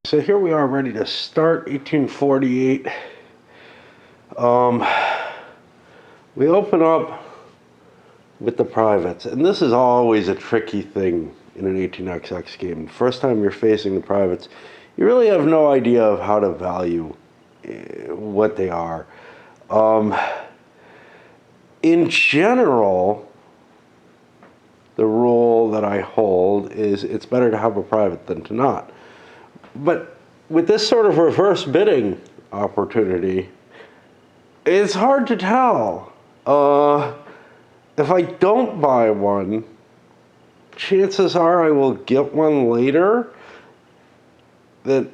So here we are ready to start 1848. We open up with the privates, and this is always a tricky thing in an 18xx game. The first time you're facing the privates, you really have no idea of how to value what they are. In general, the rule that I hold is it's better to have a private than to not. But with this sort of reverse bidding opportunity, it's hard to tell. If I don't buy one, chances are I will get one later that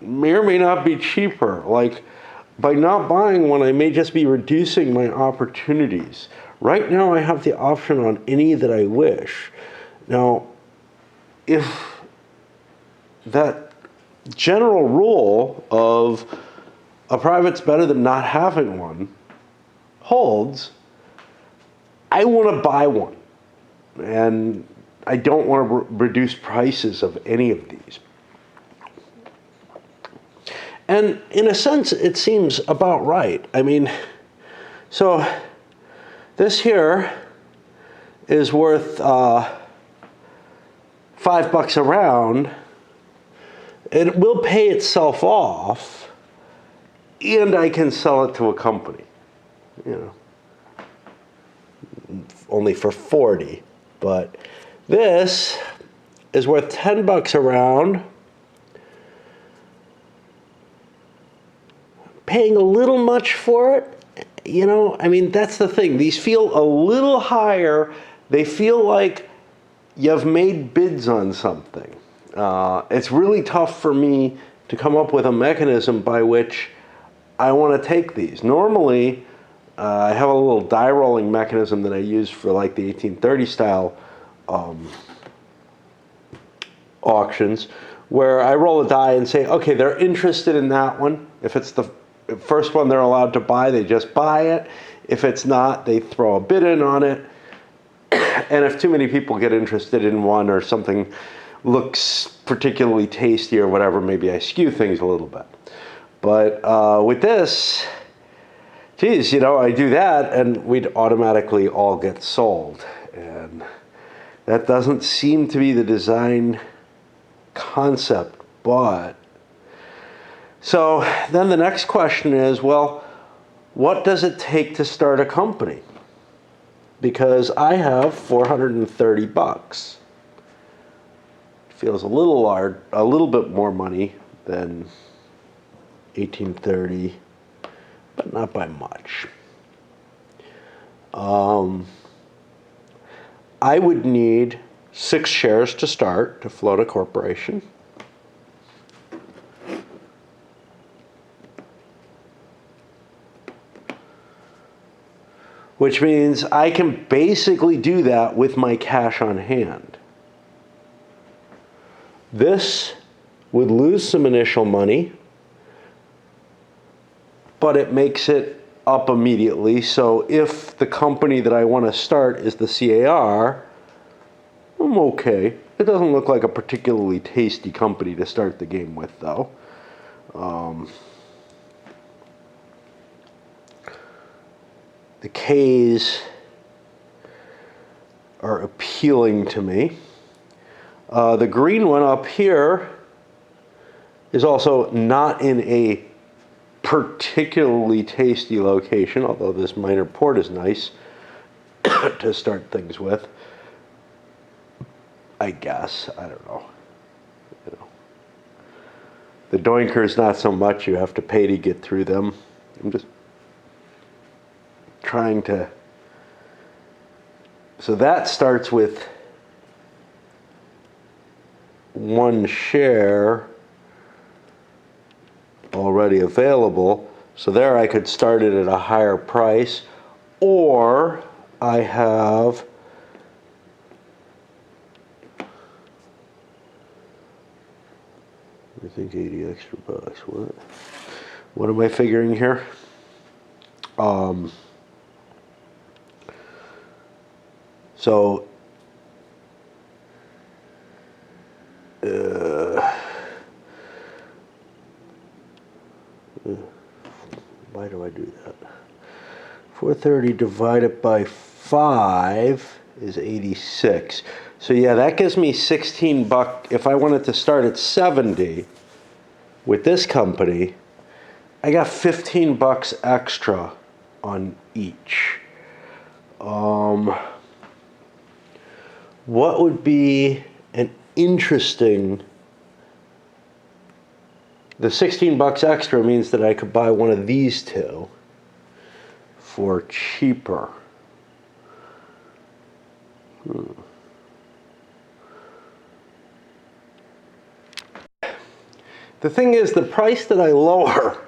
may or may not be cheaper. Like, by not buying one, I may just be reducing my opportunities. Right now, I have the option on any that I wish. Now, if that general rule of a private's better than not having one holds, I want to buy one. And I don't want to reduce prices of any of these. And in a sense, it seems about right. I mean, so this here is worth $5 a round. It will pay itself off, and I can sell it to a company, only for 40. But this is worth $10 a round. Paying a little much for it, I mean, that's the thing. These feel a little higher. They feel like you've made bids on something. It's really tough for me to come up with a mechanism by which I want to take these. Normally, I have a little die rolling mechanism that I use for like the 1830 style auctions, where I roll a die and say, okay, they're interested in that one. If it's the first one they're allowed to buy, they just buy it. If it's not, they throw a bid in on it. And if too many people get interested in one or something looks particularly tasty or whatever, maybe I skew things a little bit. But with this, geez, I do that and we'd automatically all get sold. And that doesn't seem to be the design concept, but so then the next question is, well, what does it take to start a company? Because I have $430. Feels a little bit more money than 1830, but not by much. I would need 6 shares to start to float a corporation. Which means I can basically do that with my cash on hand. This would lose some initial money, but it makes it up immediately. So if the company that I want to start is the CAR, I'm okay. It doesn't look like a particularly tasty company to start the game with, though. The Ks are appealing to me. The green one up here is also not in a particularly tasty location, although this minor port is nice to start things with. I guess. I don't know. The doinkers, not so much. You have to pay to get through them. I'm just trying to. So that starts with 1 share already available. So there I could start it at a higher price, or I have I think 80 extra bucks. What am I figuring here? So Why do I do that? 430 divided by 5 is 86. So yeah, that gives me 16 bucks. If I wanted to start at 70 with this company, I got 15 bucks extra on each. What would be an interesting... The 16 bucks extra means that I could buy one of these two for cheaper. The thing is, the price that I lower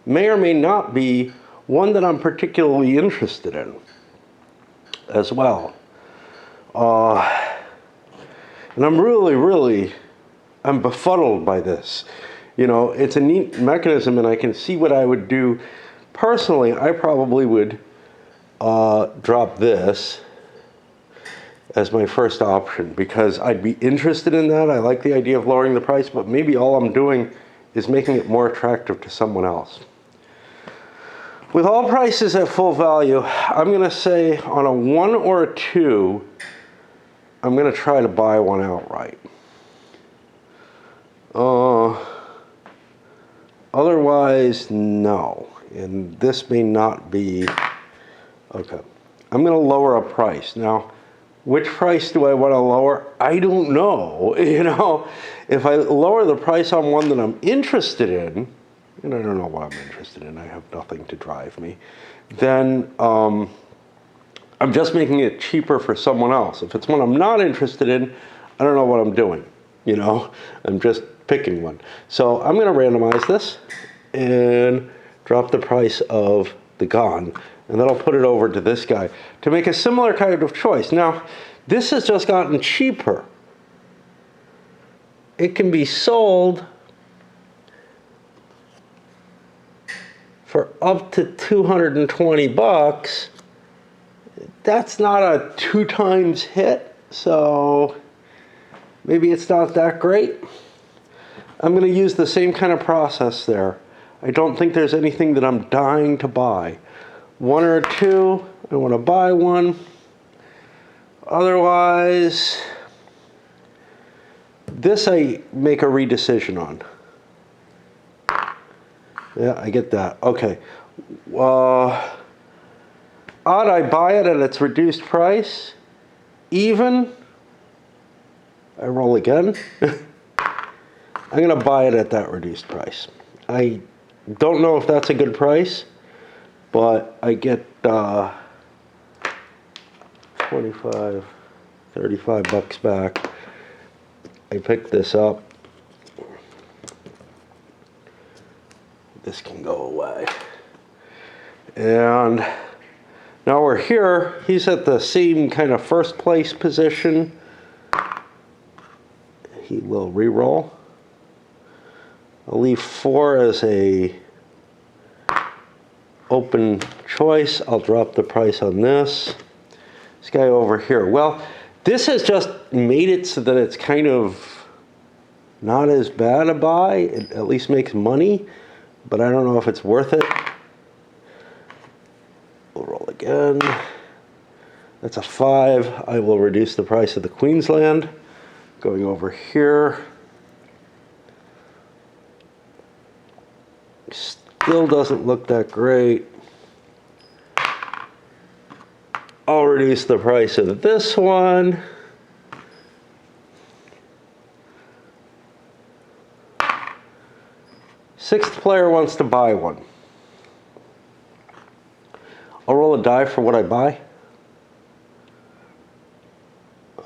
may or may not be one that I'm particularly interested in as well. And I'm really, I'm befuddled by this. You know, it's a neat mechanism, and I can see what I would do. Personally, I probably would drop this as my first option because I'd be interested in that. I like the idea of lowering the price, but maybe all I'm doing is making it more attractive to someone else. With all prices at full value, I'm going to say on a 1 or a 2, I'm going to try to buy one outright. Otherwise, no. And this may not be... Okay. I'm going to lower a price. Now, which price do I want to lower? I don't know. You know, if I lower the price on one that I'm interested in, and I don't know what I'm interested in, I have nothing to drive me, then I'm just making it cheaper for someone else. If it's one I'm not interested in, I don't know what I'm doing. You know, I'm just picking one. So I'm going to randomize this and drop the price of the Gone, and then I'll put it over to this guy to make a similar kind of choice. Now, this has just gotten cheaper. It can be sold for up to 220 bucks. That's not a 2 times hit, so maybe it's not that great. I'm going to use the same kind of process there. I don't think there's anything that I'm dying to buy. 1 or 2, I want to buy one. Otherwise, this I make a redecision on. Yeah, I get that. Okay. Odd, I buy it at its reduced price. Even, I roll again. I'm going to buy it at that reduced price. I don't know if that's a good price, but I get 25, 35 bucks back. I picked this up. This can go away. And now we're here. He's at the same kind of first place position. He will re-roll. I'll leave 4 as a open choice. I'll drop the price on this. This guy over here. Well, this has just made it so that it's kind of not as bad a buy. It at least makes money, but I don't know if it's worth it. We'll roll again. That's a 5. I will reduce the price of the Queensland. Going over here. Still doesn't look that great. I'll reduce the price of this one. Sixth player wants to buy one. I'll roll a die for what I buy. I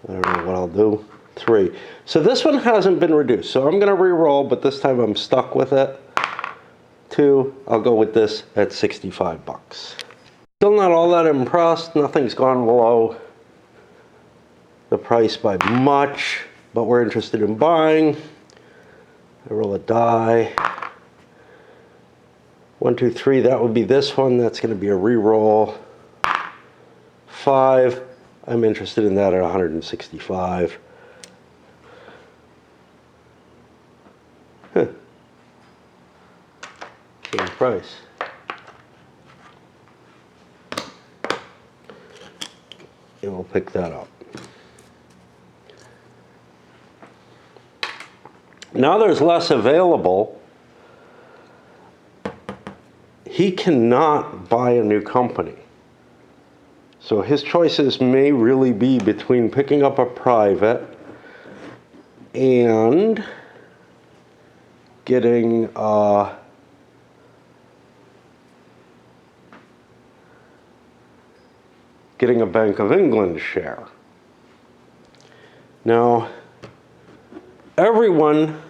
don't know what I'll do. 3. So this one hasn't been reduced. So I'm going to re-roll, but this time I'm stuck with it. 2. I'll go with this at 65 bucks. Still not all that impressed. Nothing's gone below the price by much, but we're interested in buying. I roll a die. 1, 2, 3. That would be this one. That's going to be a re-roll. 5. I'm interested in that at 165. Same price. And we'll pick that up. Now there's less available. He cannot buy a new company. So his choices may really be between picking up a private and getting a Bank of England share. Now, everyone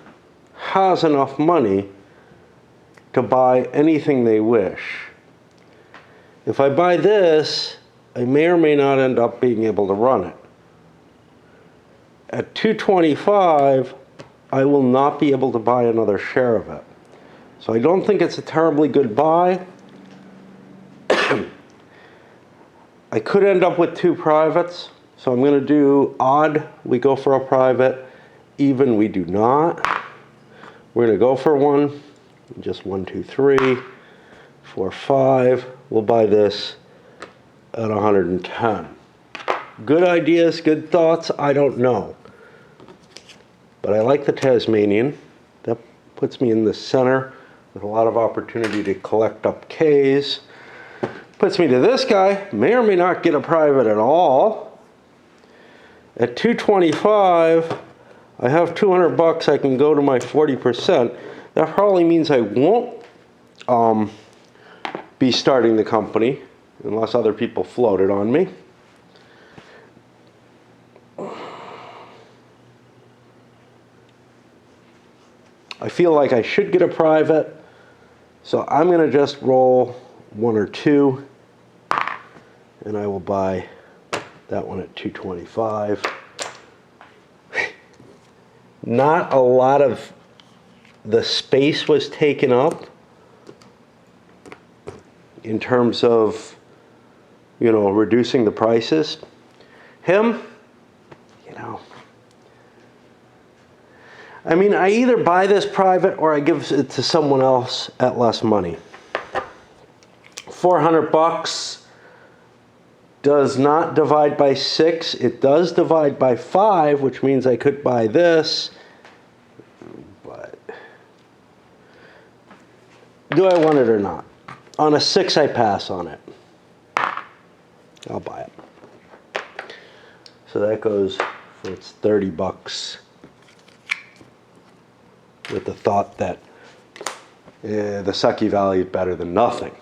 has enough money to buy anything they wish. If I buy this, I may or may not end up being able to run it. At 225, I will not be able to buy another share of it. So I don't think it's a terribly good buy. I could end up with two privates, so I'm going to do odd, we go for a private, even, we do not. We're going to go for one, just 1, 2, 3, 4, 5. We'll buy this at 110. Good ideas, good thoughts, I don't know. But I like the Tasmanian. That puts me in the center with a lot of opportunity to collect up Ks. Puts me to this guy, may or may not get a private at all. At 225, I have 200 bucks, I can go to my 40%. That probably means I won't be starting the company unless other people float it on me. I feel like I should get a private, so I'm going to just roll 1 or 2, and I will buy that one at 225. Not a lot of the space was taken up in terms of, you know, reducing the prices. Him, you know, I mean, I either buy this private or I give it to someone else at less money. 400 bucks does not divide by 6. It does divide by 5, which means I could buy this. But do I want it or not? On a 6, I pass on it. I'll buy it. So that goes for its 30 bucks. With the thought that the sucky value is better than nothing.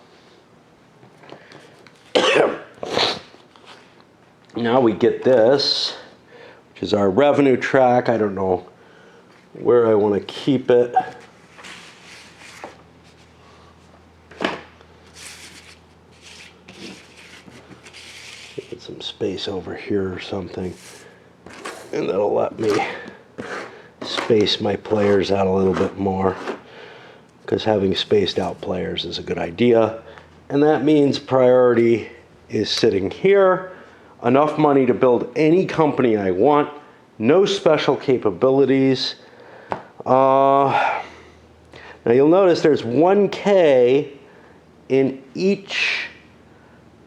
Now we get this, which is our revenue track. I don't know where I want to keep it. Get some space over here or something, and that'll let me space my players out a little bit more, because having spaced out players is a good idea. And that means priority is sitting here. Enough money to build any company I want. No special capabilities. Now you'll notice there's 1K in each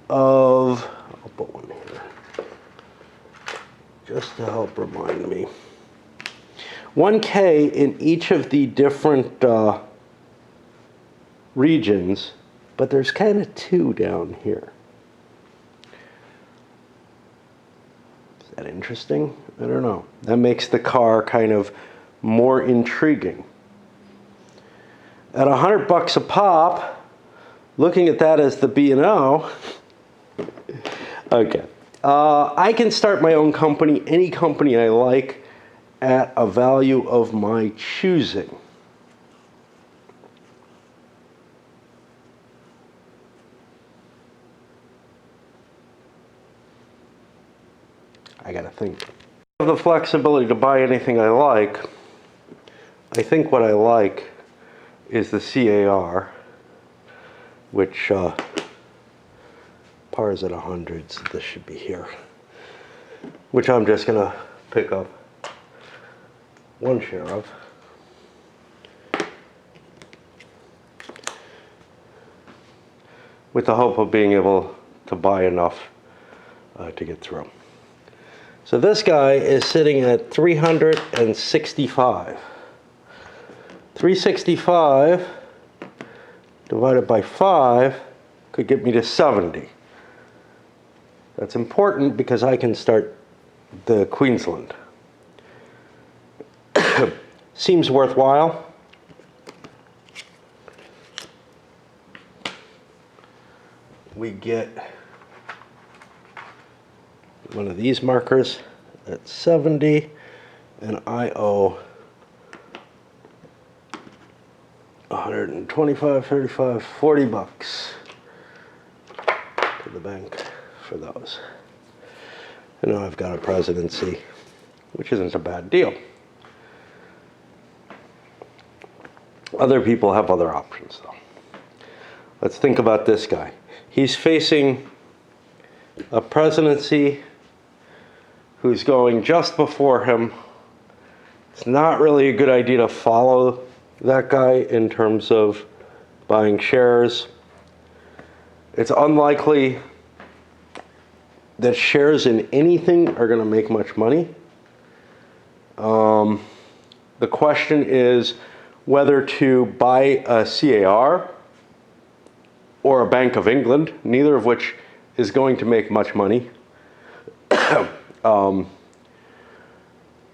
of, I'll put one here, just to help remind me. 1K in each of the different regions, but there's kind of 2 down here. Is that interesting? I don't know. That makes the car kind of more intriguing. At 100 bucks a pop, looking at that as the B&O, okay. I can start my own company, any company I like, at a value of my choosing. I gotta think. I have the flexibility to buy anything I like. I think what I like is the CAR, which par is at 100, so this should be here, which I'm just gonna pick up 1 share of. with the hope of being able to buy enough to get through. So this guy is sitting at 365. 365 divided by 5 could get me to 70. That's important because I can start the Queensland. Seems worthwhile. We get one of these markers at 70, and I owe 125, 35, 40 bucks to the bank for those. And now I've got a presidency, which isn't a bad deal. Other people have other options, though. Let's think about this guy. He's facing a presidency who's going just before him. It's not really a good idea to follow that guy in terms of buying shares. It's unlikely that shares in anything are going to make much money. The question is whether to buy a CAR or a Bank of England, neither of which is going to make much money, or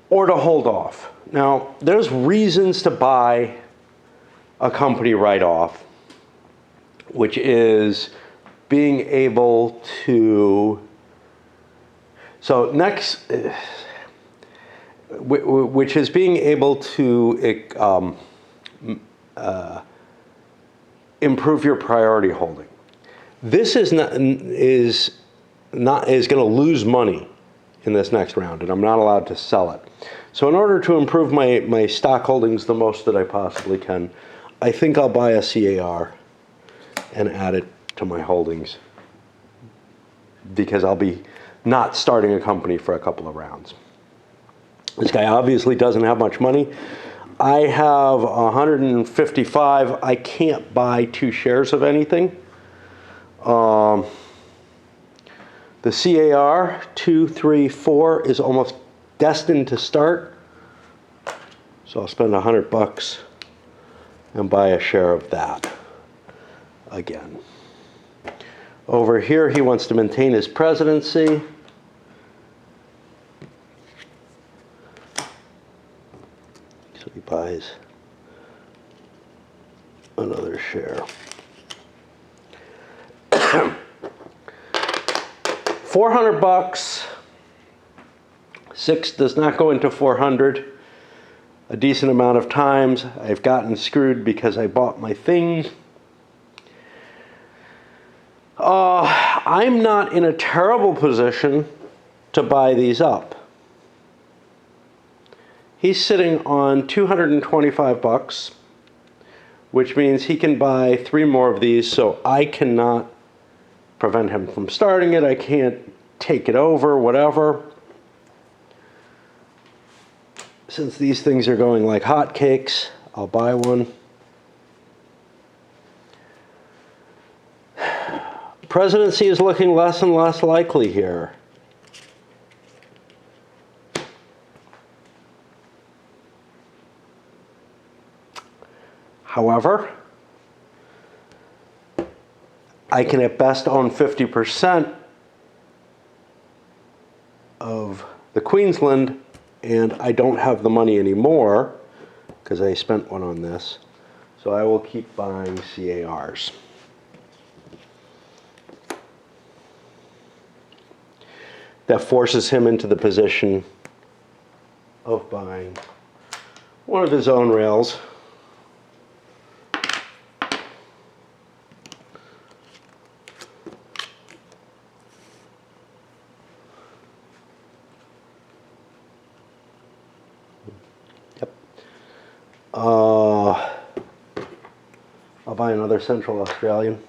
to hold off. Now, there's reasons to buy a company right off, which is being able to, which is being able to improve your priority holding. This is going to lose money in this next round, and I'm not allowed to sell it. So in order to improve my stock holdings the most that I possibly can, I think I'll buy a CAR and add it to my holdings, because I'll be not starting a company for a couple of rounds. This guy obviously doesn't have much money. I have 155. I can't buy 2 shares of anything. The CAR 2, 3, 4 is almost destined to start. So I'll spend 100 bucks and buy a share of that again. Over here, he wants to maintain his presidency. So he buys another share. 400 bucks. 6 does not go into 400. A decent amount of times I've gotten screwed because I bought my thing. I'm not in a terrible position to buy these up. He's sitting on 225 bucks, which means he can buy 3 more of these, so I cannot prevent him from starting it. I can't take it over, whatever. Since these things are going like hotcakes, I'll buy one. Presidency is looking less and less likely here. However, I can at best own 50% of the Queensland, and I don't have the money anymore because I spent one on this. So I will keep buying CARs. That forces him into the position of buying one of his own rails. I'll buy another Central Australian.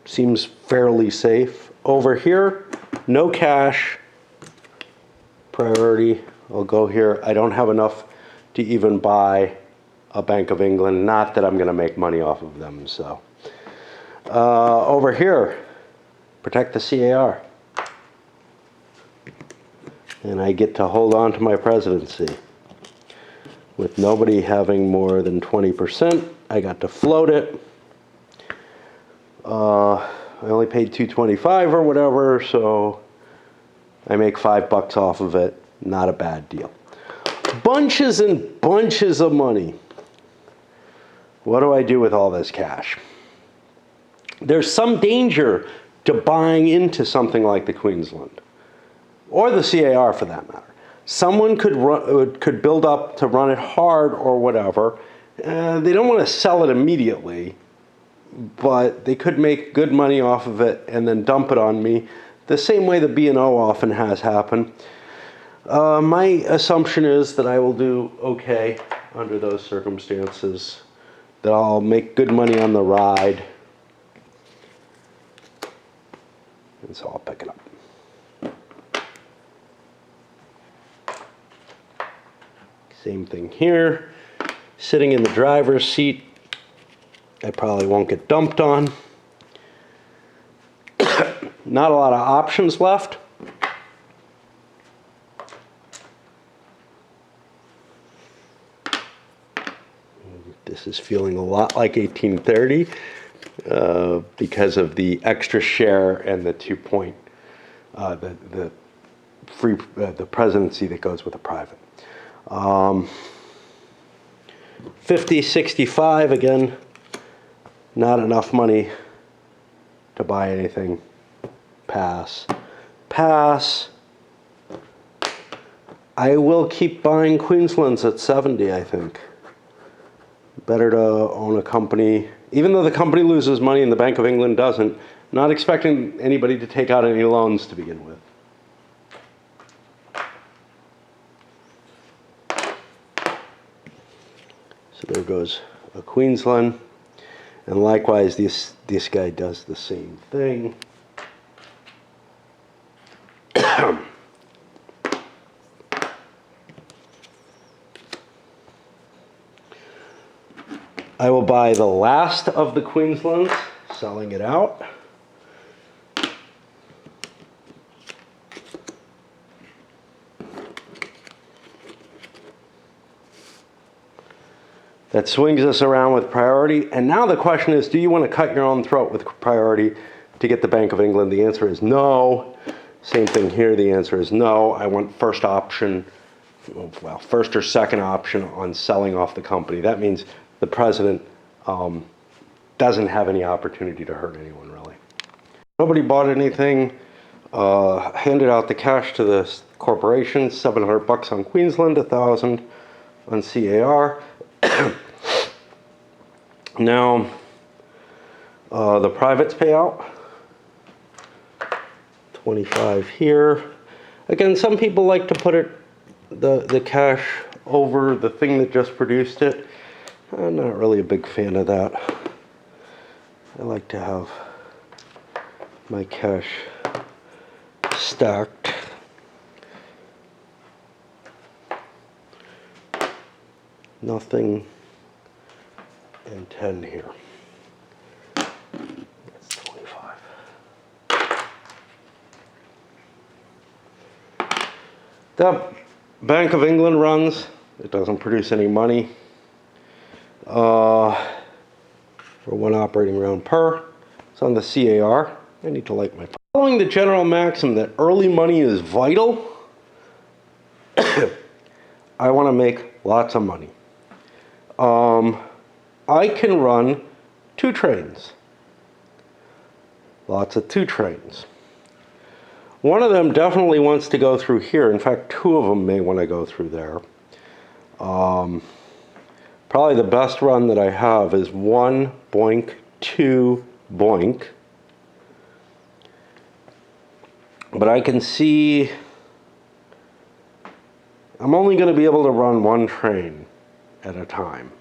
Seems fairly safe. Over here, no cash. Priority. I'll go here. I don't have enough to even buy a Bank of England. Not that I'm going to make money off of them. So over here, protect the CAR. And I get to hold on to my presidency. With nobody having more than 20%, I got to float it. I only paid $2.25 or whatever, so I make $5 off of it. Not a bad deal. Bunches and bunches of money. What do I do with all this cash? There's some danger to buying into something like the Queensland, or the CAR for that matter. Someone could build up to run it hard or whatever. They don't want to sell it immediately, but they could make good money off of it and then dump it on me, the same way the B&O often has happened. My assumption is that I will do okay under those circumstances, that I'll make good money on the ride, and so I'll pick it up. Same thing here. Sitting in the driver's seat, I probably won't get dumped on. Not a lot of options left. This is feeling a lot like 1830 because of the extra share and the 2-point, the presidency that goes with the private. 50-65, again, not enough money to buy anything. Pass. Pass. I will keep buying Queenslands at 70, I think. Better to own a company, even though the company loses money and the Bank of England doesn't. Not expecting anybody to take out any loans to begin with. So there goes a Queensland, and likewise this guy does the same thing. I will buy the last of the Queenslands, selling it out. That swings us around with priority. And now the question is, do you want to cut your own throat with priority to get the Bank of England? The answer is no. Same thing here. The answer is no. I want first option, well, first or second option on selling off the company. That means the president doesn't have any opportunity to hurt anyone, really. Nobody bought anything. Handed out the cash to the corporation, $700 on Queensland, $1,000 on CAR. Now, the privates pay out. 25 here. Again, some people like to put the cash over the thing that just produced it. I'm not really a big fan of that. I like to have my cash stacked. Nothing in 10 here. That's 25. The Bank of England runs. It doesn't produce any money. For one operating round per. It's on the CAR. I need to light my... Following the general maxim that early money is vital, I want to make lots of money. I can run 2 trains. Lots of 2 trains. One of them definitely wants to go through here. In fact, 2 of them may want to go through there. Probably the best run that I have is 1 boink, 2 boink. But I can see I'm only going to be able to run 1 train at a time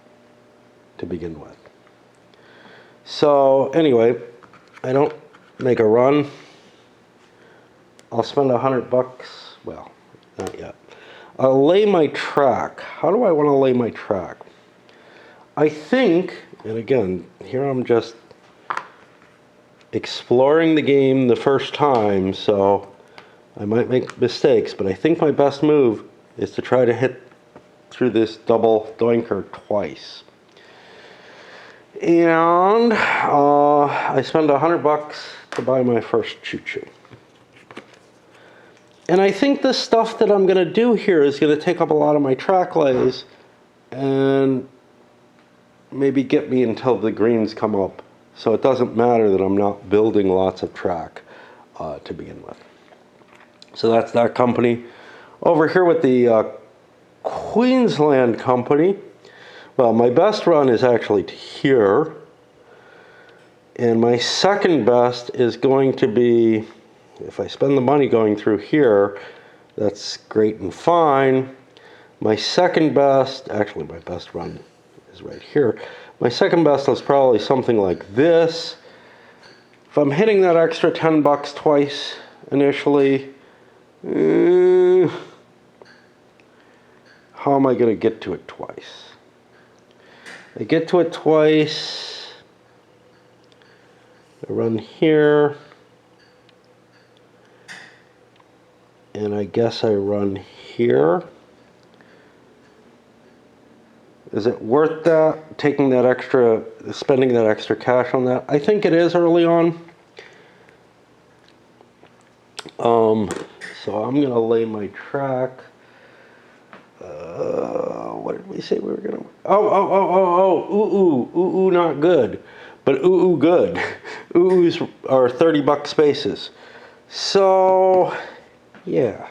to begin with. So anyway, I don't make a run. I'll spend $100. Well, not yet. I'll lay my track. How do I want to lay my track? I think, and again, here I'm just exploring the game the first time, so I might make mistakes, but I think my best move is to try to hit through this double doinker twice. And I spend $100 to buy my first choo-choo. And I think the stuff that I'm going to do here is going to take up a lot of my track lays and maybe get me until the greens come up. So it doesn't matter that I'm not building lots of track to begin with. So that's that company. Over here with the Queensland company, well, my best run is actually to here. And my second best is going to be, if I spend the money going through here, that's great and fine. My second best, actually my best run is right here. My second best is probably something like this. If I'm hitting that extra $10 twice initially, how am I going to get to it twice? I get to it twice. I run here. And I guess I run here. Is it worth that, taking that extra, spending that extra cash on that? I think it is early on. So I'm going to lay my track. What did we say we were going to... Ooh, not good. But ooh, good. Oohs are 30-buck spaces. So, yeah.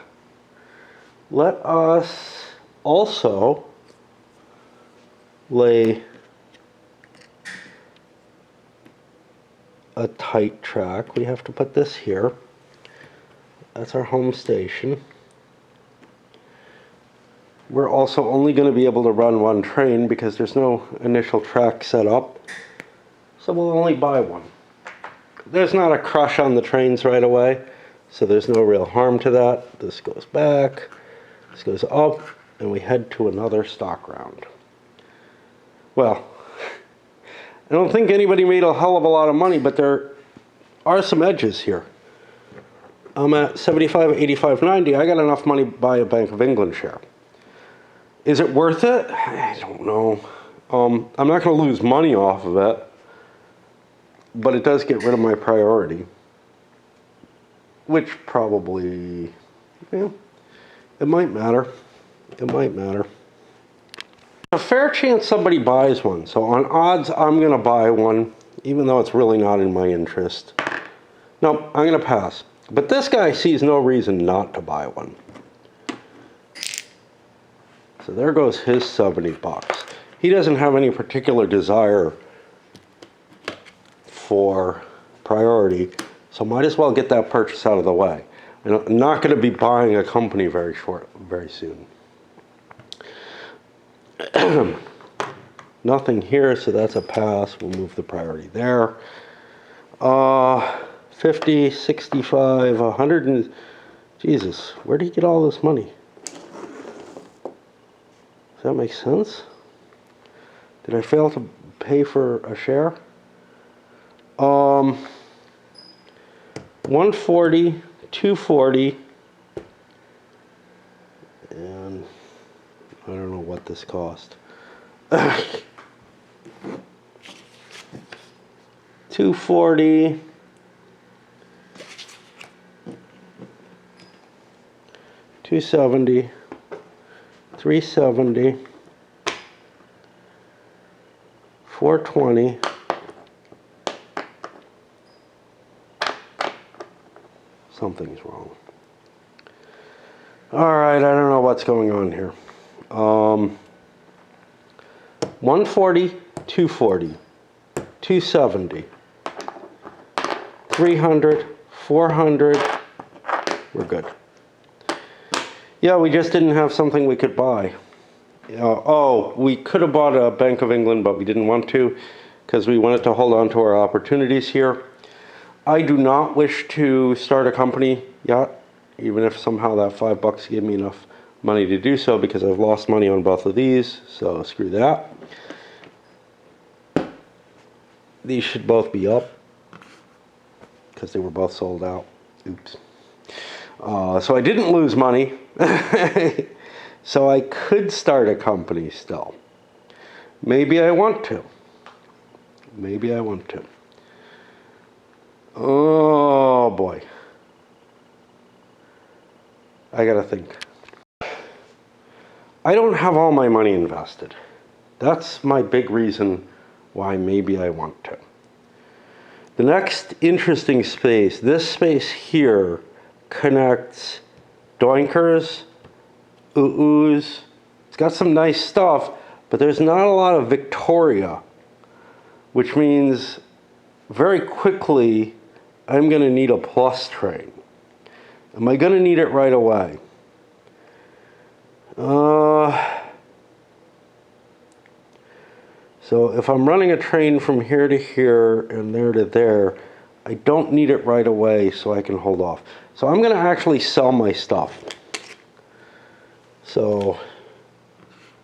Let us also lay a tight track. We have to put this here. That's our home station. We're also only going to be able to run one train because there's no initial track set up. So we'll only buy one. There's not a crush on the trains right away, so there's no real harm to that. This goes back, this goes up, and we head to another stock round. Well, I don't think anybody made a hell of a lot of money, but there are some edges here. I'm at 75, 85, 90. I got enough money to buy a Bank of England share. Is it worth it? I don't know. I'm not going to lose money off of it, but it does get rid of my priority, which probably, yeah, it might matter. It might matter. A fair chance somebody buys one. So on odds, I'm going to buy one, even though it's really not in my interest. No, I'm going to pass. But this guy sees no reason not to buy one. So there goes his $70. He doesn't have any particular desire for priority, so might as well get that purchase out of the way. I'm not going to be buying a company very soon. Nothing here, so that's a pass. We'll move the priority there. 50, 65, 100, and Jesus, where did he get all this money? Does that make sense? Did I fail to pay for a share? 140, 240, and I don't know what this cost. 240, 270, 370, 420. Something's wrong. All right, I don't know what's going on here. 140, 240, 270, 300, 400. We're good. Yeah, we just didn't have something we could buy. We could have bought a Bank of England, but we didn't want to because we wanted to hold on to our opportunities here. I do not wish to start a company yet, even if somehow that $5 gave me enough money to do so, because I've lost money on both of these, so screw that. these should both be up because they were both sold out. Oops. So I didn't lose money. So I could start a company still. Maybe I want to. Maybe I want to. Oh boy. I gotta think. I don't have all my money invested. That's my big reason why maybe I want to. The next interesting space, this space here, connects Doinkers, UUs. It's got some nice stuff, but there's not a lot of Victoria, which means very quickly I'm going to need a plus train. Am I going to need it right away? So if I'm running a train from here to here and there to there, I don't need it right away, so I can hold off. So I'm going to actually sell my stuff. So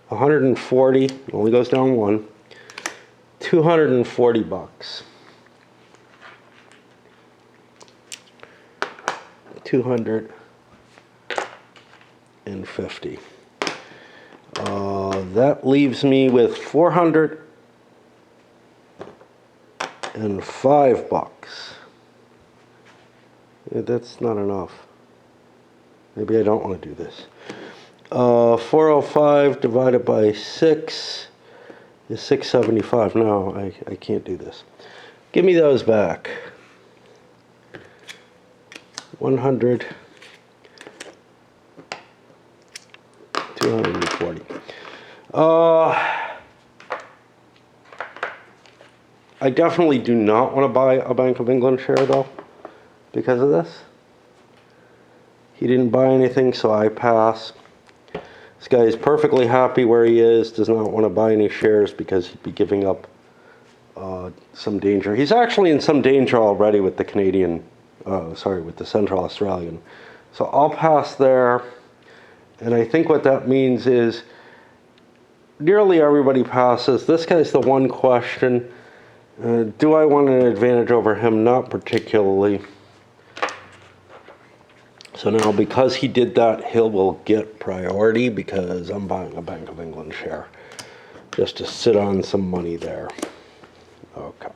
140, only goes down one, 240 bucks. 250. That leaves me with 405 bucks. Yeah, that's not enough. Maybe I don't want to do this. 405 divided by 6 is 675. No, I can't do this. Give me those back. 100, 240. I definitely do not want to buy a Bank of England share though, because of this. He didn't buy anything, so I pass. This guy is perfectly happy where he is, does not want to buy any shares because he'd be giving up some danger. He's actually in some danger already with the Canadian, with the Central Australian. So I'll pass there. And I think what that means is nearly everybody passes. This guy's the one question. Do I want an advantage over him? Not particularly. So now because he did that, he will get priority because I'm buying a Bank of England share just to sit on some money there. Okay.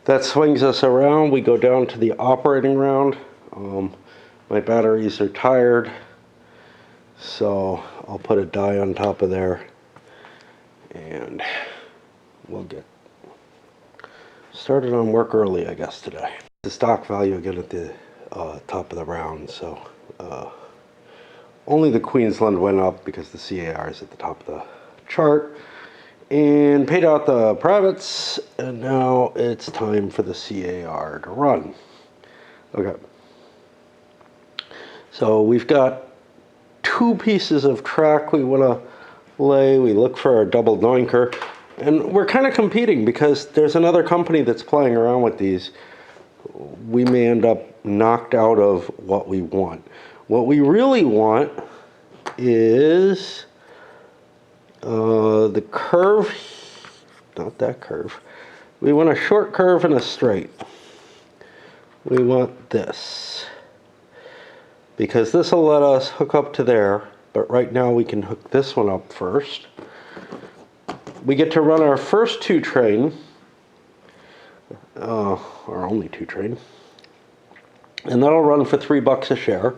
That swings us around. We go down to the operating round. My batteries are tired, so I'll put a die on top of there and we'll get started on work early, I guess, today. The stock value again at the top of the round, so only the Queensland went up because the CAR is at the top of the chart, and paid out the privates, and now it's time for the CAR to run. Okay, so we've got two pieces of track we want to lay. We look for our double doinker, and we're kind of competing because there's another company that's playing around with these. We may end up knocked out of what we want. What we really want is the curve, not that curve. We want a short curve and a straight. We want this, because this will let us hook up to there, but right now we can hook this one up first. We get to run our first two train, our only two train, and that'll run for $3 a share,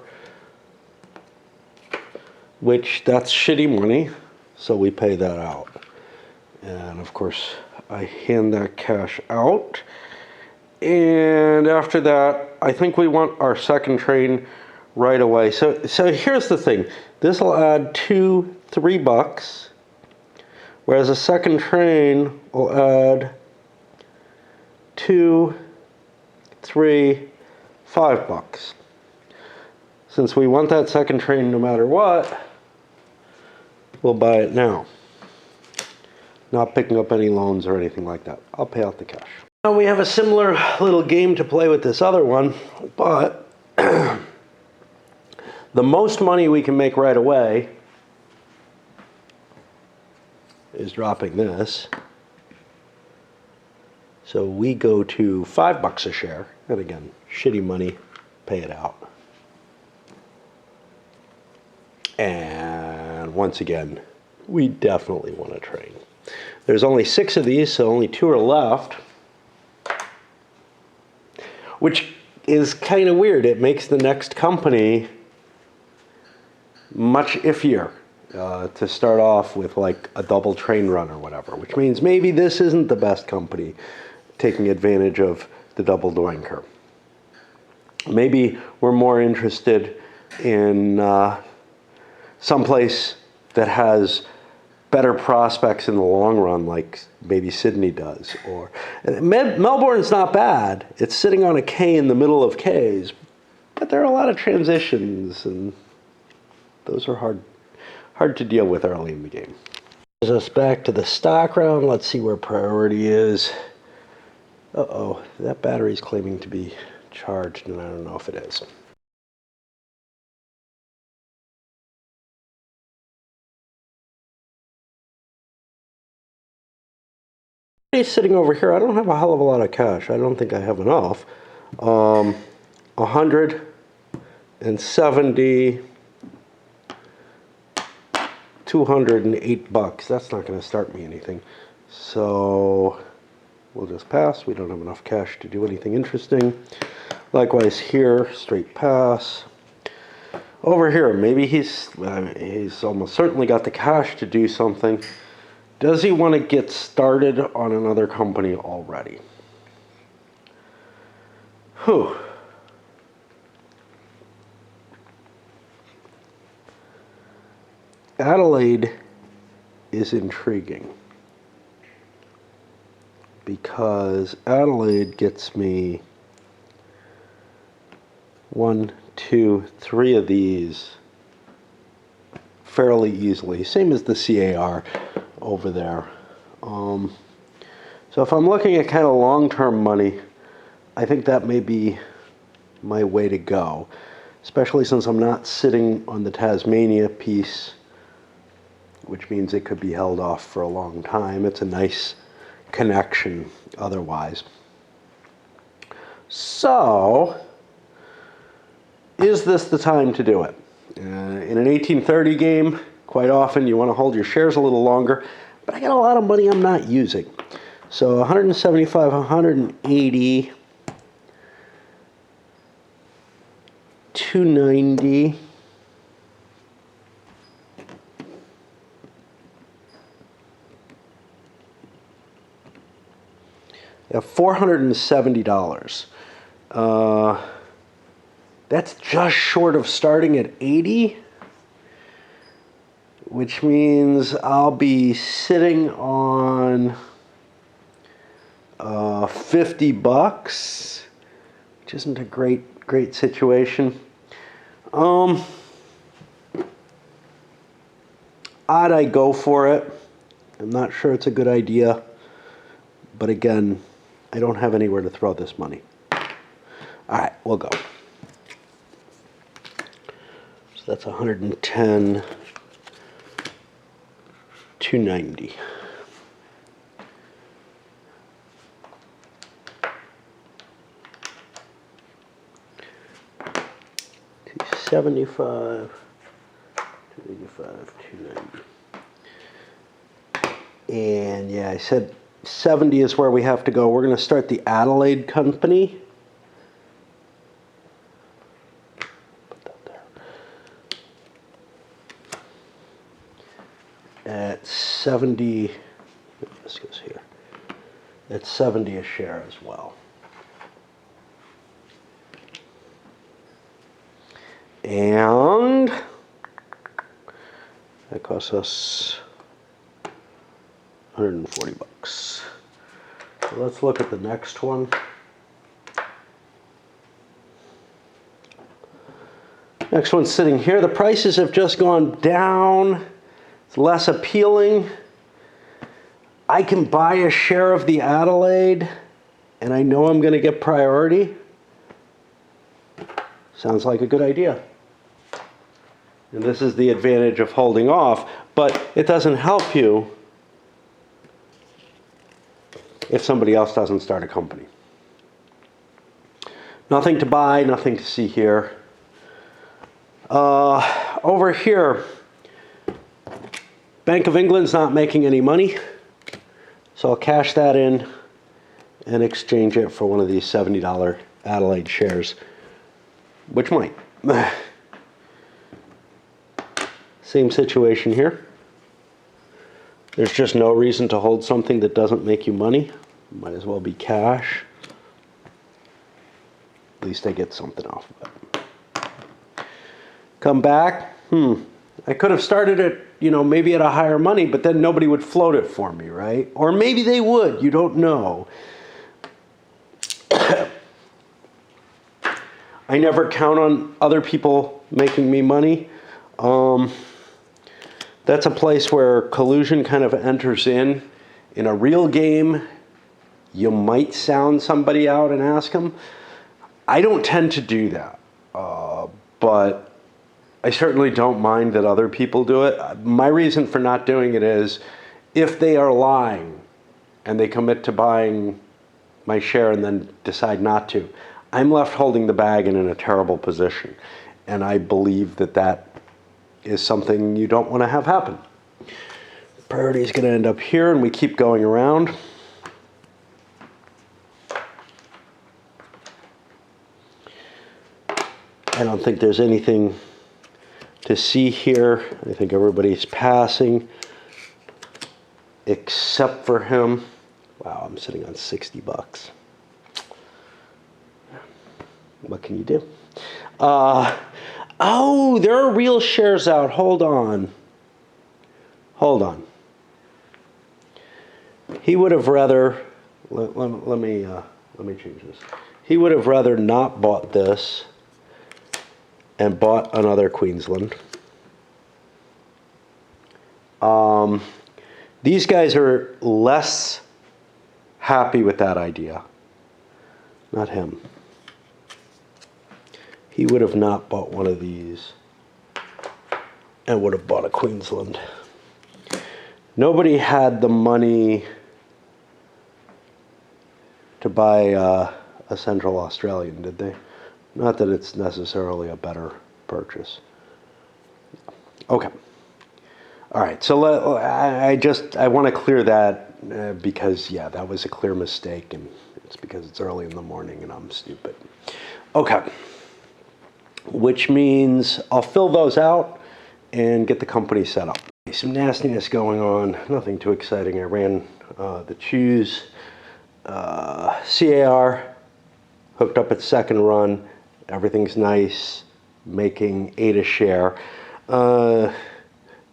which that's shitty money, so we pay that out. And of course I hand that cash out, and after that I think we want our second train right away. So here's the thing, this will add $3, whereas a second train will add $2, $3, $5. Since we want that second train no matter what, we'll buy it now. Not picking up any loans or anything like that. I'll pay out the cash. Now we have a similar little game to play with this other one, but the most money we can make right away is dropping this. So we go to $5 a share, and again, shitty money, pay it out. And once again, we definitely want to train. There's only 6 of these, so only 2 are left, which is kind of weird. It makes the next company much iffier to start off with, like a double train run or whatever, which means maybe this isn't the best company taking advantage of the double doinker. Maybe we're more interested in someplace that has better prospects in the long run, like maybe Sydney does. Or Melbourne's not bad. It's sitting on a K in the middle of Ks, but there are a lot of transitions, and those are hard to deal with early in the game. Brings us back to the stock round. Let's see where priority is. Uh-oh, that battery's claiming to be charged, and I don't know if it is. Sitting over here, I don't have a hell of a lot of cash. I don't think I have enough. 170, $208. That's not going to start me anything. So we'll just pass. We don't have enough cash to do anything interesting. Likewise here, straight pass. Over here, maybe he's almost certainly got the cash to do something. Does he want to get started on another company already? Whew. Adelaide is intriguing because Adelaide gets me 1, 2, 3 of these fairly easily. Same as the CAR over there. So if I'm looking at kind of long-term money, I think that may be my way to go, especially since I'm not sitting on the Tasmania piece, which means it could be held off for a long time. It's a nice connection otherwise. So, is this the time to do it? In an 1830 game, quite often you want to hold your shares a little longer, but I got a lot of money I'm not using. So 175, 180, 290. $470. That's just short of starting at 80, which means I'll be sitting on $50, which isn't a great situation. Ought I go for it? I'm not sure it's a good idea, but again, I don't have anywhere to throw this money. All right, we'll go. So that's 110, 290. $275, 285, 290. And yeah, I said 70 is where we have to go. We're going to start the Adelaide company. Put that there. At 70, this goes here. At 70 a share as well. And that costs us $140. So let's look at the next one. Next one's sitting here. The prices have just gone down. It's less appealing. I can buy a share of the Adelaide, and I know I'm going to get priority. Sounds like a good idea. And this is the advantage of holding off, but it doesn't help you if somebody else doesn't start a company. Nothing to buy, nothing to see here. Over here, Bank of England's not making any money, so I'll cash that in and exchange it for one of these $70 Adelaide shares, which might. Same situation here. There's just no reason to hold something that doesn't make you money. Might as well be cash. At least I get something off of it. Come back. I could have started it, maybe at a higher money, but then nobody would float it for me, right? Or maybe they would. You don't know. I never count on other people making me money. That's a place where collusion kind of enters in. In a real game, you might sound somebody out and ask them. I don't tend to do that, but I certainly don't mind that other people do it. My reason for not doing it is if they are lying and they commit to buying my share and then decide not to, I'm left holding the bag and in a terrible position. And I believe that that is something you don't want to have happen. Priority is going to end up here, and we keep going around. I don't think there's anything to see here. I think everybody's passing except for him. Wow, I'm sitting on 60 bucks. What can you do? Oh, there are real shares out. Hold on. He would have rather, let me change this. He would have rather not bought this and bought another Queensland. These guys are less happy with that idea. Not him. He would have not bought one of these and would have bought a Queensland. Nobody had the money to buy a Central Australian, did they? Not that it's necessarily a better purchase. Okay. All right, so I want to clear that because, yeah, that was a clear mistake, and it's because it's early in the morning and I'm stupid. Okay. Which means I'll fill those out and get the company set up. Some nastiness going on, nothing too exciting. I ran the choose CAR, hooked up its second run. Everything's nice, making 8 a share. The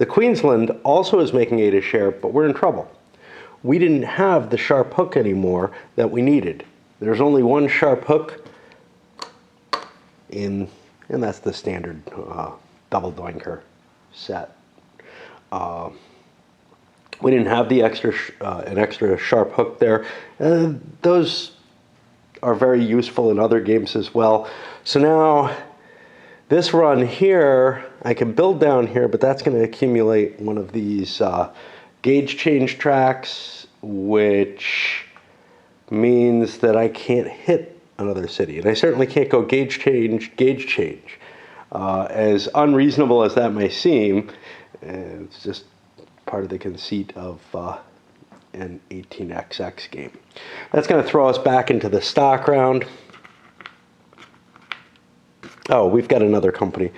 Queensland also is making 8 a share, but we're in trouble. We didn't have the sharp hook anymore that we needed. There's only one sharp hook and that's the standard double doinker set. We didn't have the an extra sharp hook there. Those are very useful in other games as well. So now this run here, I can build down here, but that's going to accumulate one of these gauge change tracks, which means that I can't hit another city. And I certainly can't go gauge change. As unreasonable as that may seem, it's just part of the conceit of an 18xx game. That's going to throw us back into the stock round. Oh, we've got another company.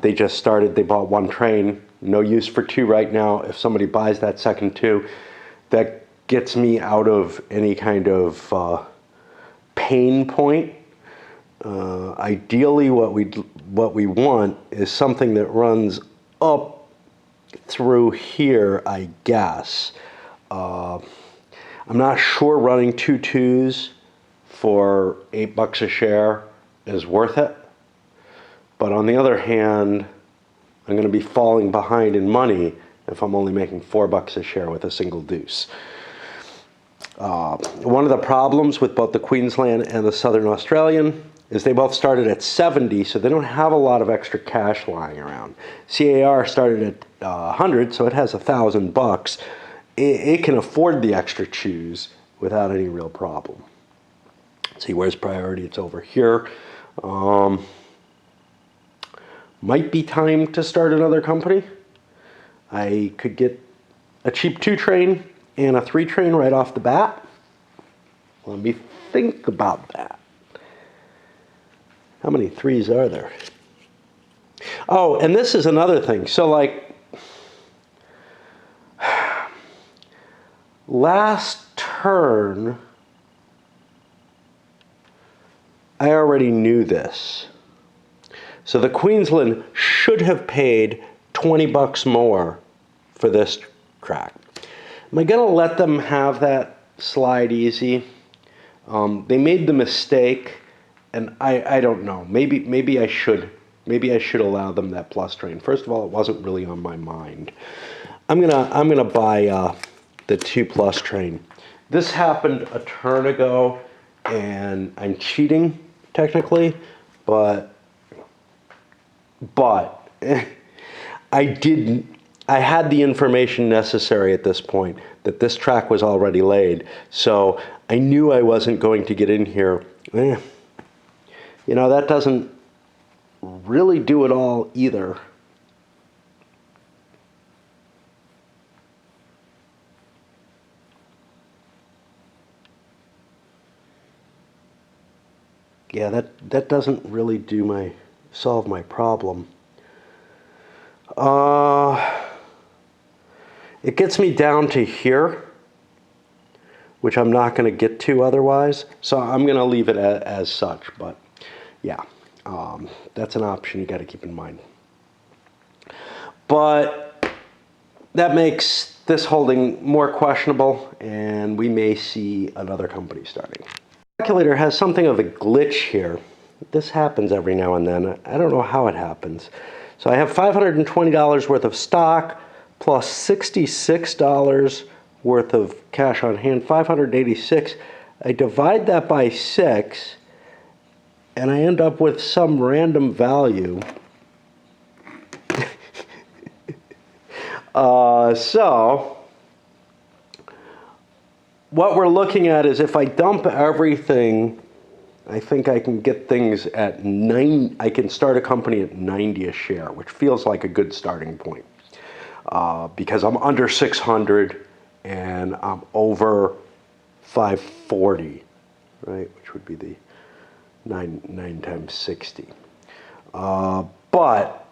They just started. They bought 1 train. No use for 2 right now. If somebody buys that second 2, that gets me out of any kind of pain point. Ideally, what we want is something that runs up through here, I guess. I'm not sure running 2 2s for $8 a share is worth it. But on the other hand, I'm going to be falling behind in money if I'm only making $4 a share with a single deuce. One of the problems with both the Queensland and the Southern Australian is they both started at 70, so they don't have a lot of extra cash lying around. CAR started at 100, so it has $1,000. It can afford the extra choose, without any real problem. See, where's priority? It's over here. Might be time to start another company. I could get a cheap 2-train and a 3-train right off the bat. Let me think about that. How many 3s are there? Oh, and this is another thing. So like last turn, I already knew this. So the Queensland should have paid 20 bucks more for this track. Am I gonna let them have that slide easy? They made the mistake, and I don't know. Maybe I should allow them that plus train. First of all, it wasn't really on my mind. I'm gonna buy the 2+ train. This happened a turn ago, and I'm cheating technically, but I had the information necessary at this point that this track was already laid, so I knew I wasn't going to get in here. You know, that doesn't really do it all either. Yeah, that doesn't really solve my problem. It gets me down to here, which I'm not going to get to otherwise. So I'm going to leave it as such. But yeah, that's an option you got to keep in mind. But that makes this holding more questionable, and we may see another company starting. The calculator has something of a glitch here. This happens every now and then. I don't know how it happens. So I have $520 worth of stock plus $66 worth of cash on hand, 586. I divide that by 6, and I end up with some random value. So what we're looking at is if I dump everything, I think I can get things at 9. I can start a company at 90 a share, which feels like a good starting point because I'm under 600 and I'm over 540, right? Which would be the 9 times 60. But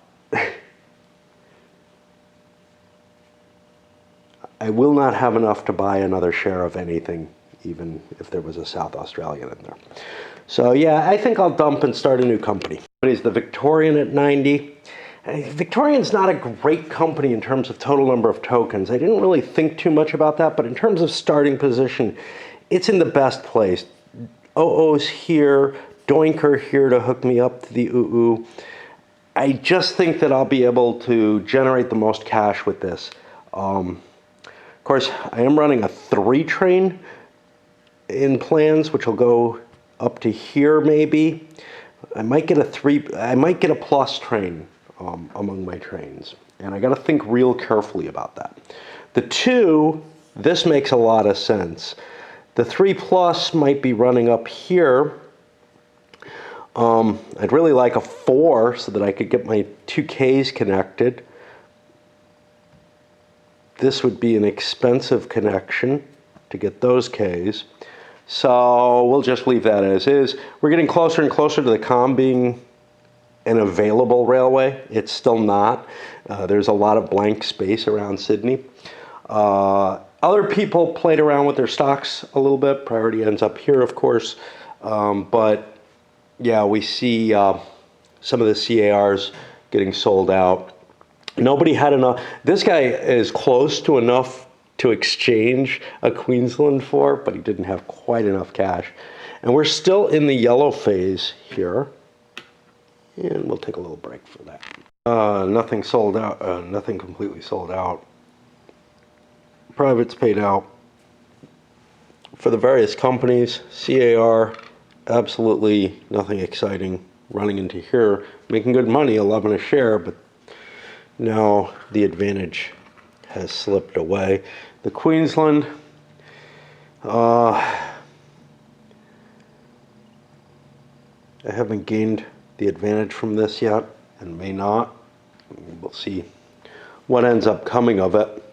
I will not have enough to buy another share of anything, even if there was a South Australian in there. So yeah, I think I'll dump and start a new company. Is the Victorian at 90. Victorian's not a great company in terms of total number of tokens. I didn't really think too much about that, but in terms of starting position, it's in the best place. OO's here, Doinker here to hook me up to the UU. I just think that I'll be able to generate the most cash with this. Of course, I am running a 3-train in plans, which will go up to here maybe. I might get a plus train among my trains, and I got to think real carefully about that. The 2, this makes a lot of sense. The 3+ might be running up here. I'd really like a 4 so that I could get my 2 Ks connected. This would be an expensive connection to get those Ks. So we'll just leave that as is. We're getting closer and closer to the COM being an available railway. It's still not. There's a lot of blank space around Sydney. Other people played around with their stocks a little bit. Priority ends up here, of course. But yeah, we see some of the CARs getting sold out. Nobody had enough. This guy is close to enough to exchange a Queensland for, but he didn't have quite enough cash. And we're still in the yellow phase here. And we'll take a little break for that. Nothing sold out, nothing completely sold out. Privates paid out. For the various companies, CAR, absolutely nothing exciting. Running into here, making good money, 11 a share, but now the advantage has slipped away. The Queensland, I haven't gained the advantage from this yet, and may not. We'll see what ends up coming of it.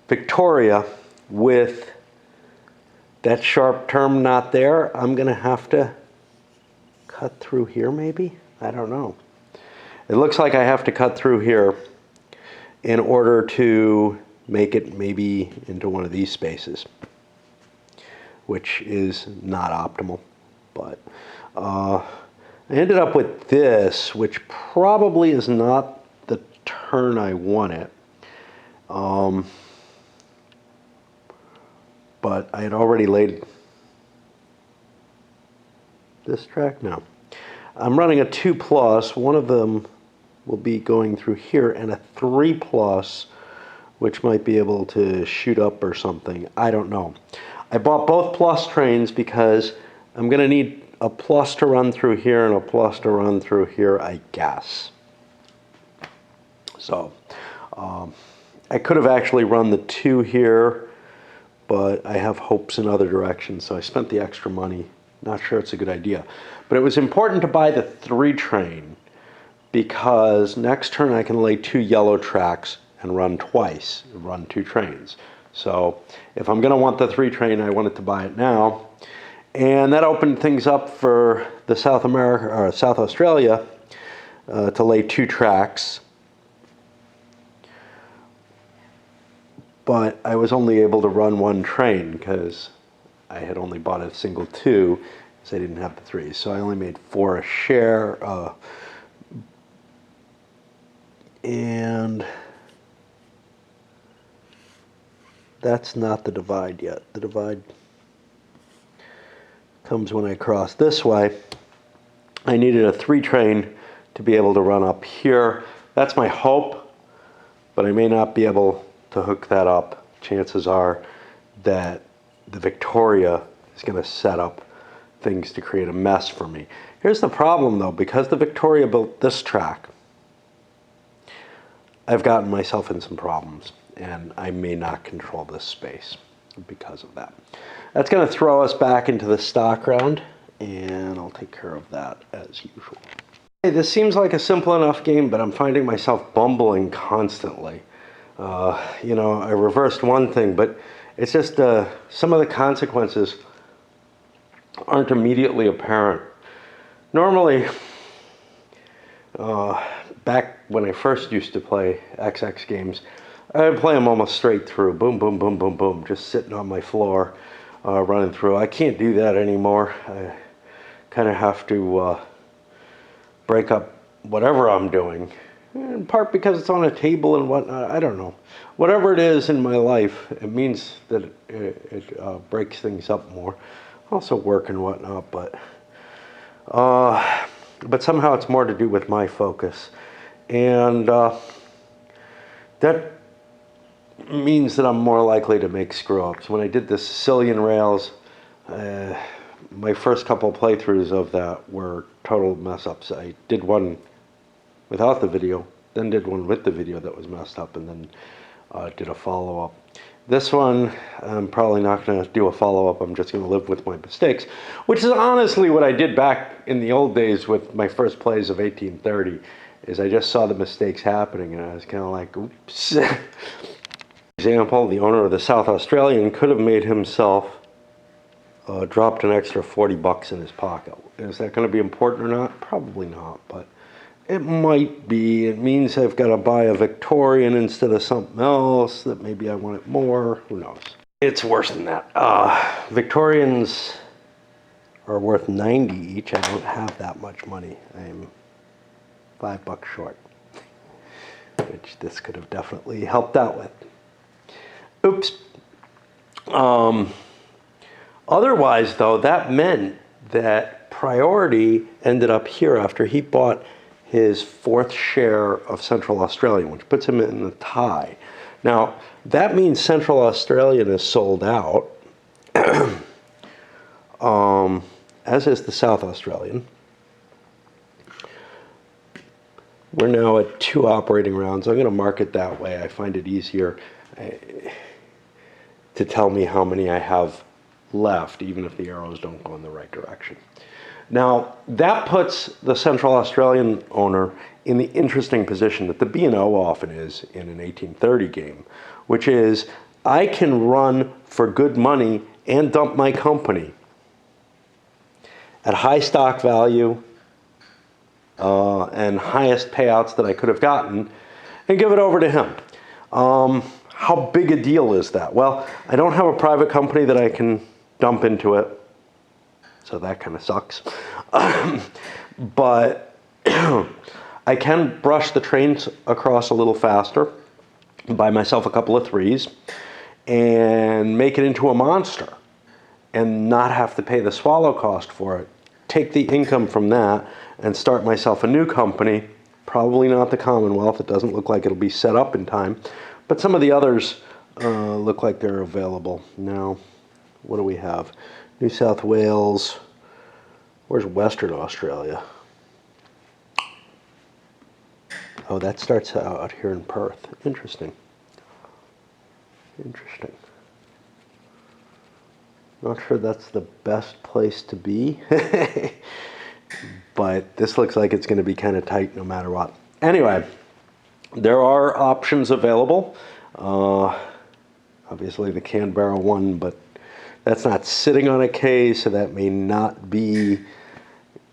Victoria, with that sharp term not there, I'm going to have to cut through here maybe? I don't know. It looks like I have to cut through here in order to make it maybe into one of these spaces, which is not optimal. But I ended up with this, which probably is not the turn I wanted. But I had already laid this track now. I'm running a 2+. One of them will be going through here, and a 3+, which might be able to shoot up or something. I don't know. I bought both plus trains because I'm going to need a plus to run through here and a plus to run through here, I guess. So I could have actually run the 2 here, but I have hopes in other directions, so I spent the extra money. Not sure it's a good idea. But it was important to buy the 3 train because next turn I can lay 2 yellow tracks and run twice, run 2 trains. So if I'm going to want the 3 train, I wanted to buy it now. And that opened things up for the South Australia to lay 2 tracks. But I was only able to run 1 train because I had only bought a single 2 because I didn't have the 3. So I only made 4 a share. And that's not the divide yet. The divide comes when I cross this way. I needed a 3 train to be able to run up here. That's my hope, but I may not be able to hook that up. Chances are that the Victoria is going to set up things to create a mess for me. Here's the problem though, because the Victoria built this track, I've gotten myself in some problems and I may not control this space because of that. That's going to throw us back into the stock round, and I'll take care of that as usual. Hey, this seems like a simple enough game, but I'm finding myself bumbling constantly. You know, I reversed one thing, but it's just some of the consequences aren't immediately apparent. Normally, back when I first used to play XX games, I'd play them almost straight through. Boom, boom, boom, boom, boom. Just sitting on my floor, running through. I can't do that anymore. I kind of have to break up whatever I'm doing. In part because it's on a table and whatnot. I don't know. Whatever it is in my life, it means that it breaks things up more. Also work and whatnot, but somehow it's more to do with my focus. And that means that I'm more likely to make screw-ups. When I did the Sicilian rails, my first couple of playthroughs of that were total mess-ups. I did one without the video, then did one with the video that was messed up, and then did a follow-up. This one, I'm probably not going to do a follow-up. I'm just going to live with my mistakes, which is honestly what I did back in the old days with my first plays of 1830, is I just saw the mistakes happening, and I was kind of like, oops. Example, the owner of the South Australian could have made himself dropped an extra 40 bucks in his pocket. Is that going to be important or not? Probably not, but it might be. It means I've got to buy a Victorian instead of something else that maybe I want it more. Who knows? It's worse than that. Victorians are worth 90 each. I don't have that much money. I'm $5 short, which this could have definitely helped out with. Oops. Otherwise, though, that meant that Priority ended up here after he bought his 4th share of Central Australian, which puts him in the tie. Now, that means Central Australian is sold out, as is the South Australian. We're now at 2 operating rounds. I'm going to mark it that way. I find it easier. to tell me how many I have left, even if the arrows don't go in the right direction. Now, that puts the Central Australian owner in the interesting position that the B&O often is in an 1830 game, which is I can run for good money and dump my company at high stock value and highest payouts that I could have gotten and give it over to him. How big a deal is that? Well, I don't have a private company that I can dump into it, so that kind of sucks. But I can brush the trains across a little faster, buy myself a couple of threes, and make it into a monster and not have to pay the swallow cost for it. Take the income from that and start myself a new company. Probably not the Commonwealth. It doesn't look like it'll be set up in time. But some of the others look like they're available. Now, what do we have? New South Wales. Where's Western Australia? Oh, that starts out here in Perth. Interesting. Interesting. Not sure that's the best place to be. But this looks like it's going to be kind of tight no matter what. Anyway, there are options available. Obviously the Canberra one, but that's not sitting on a K, so that may not be,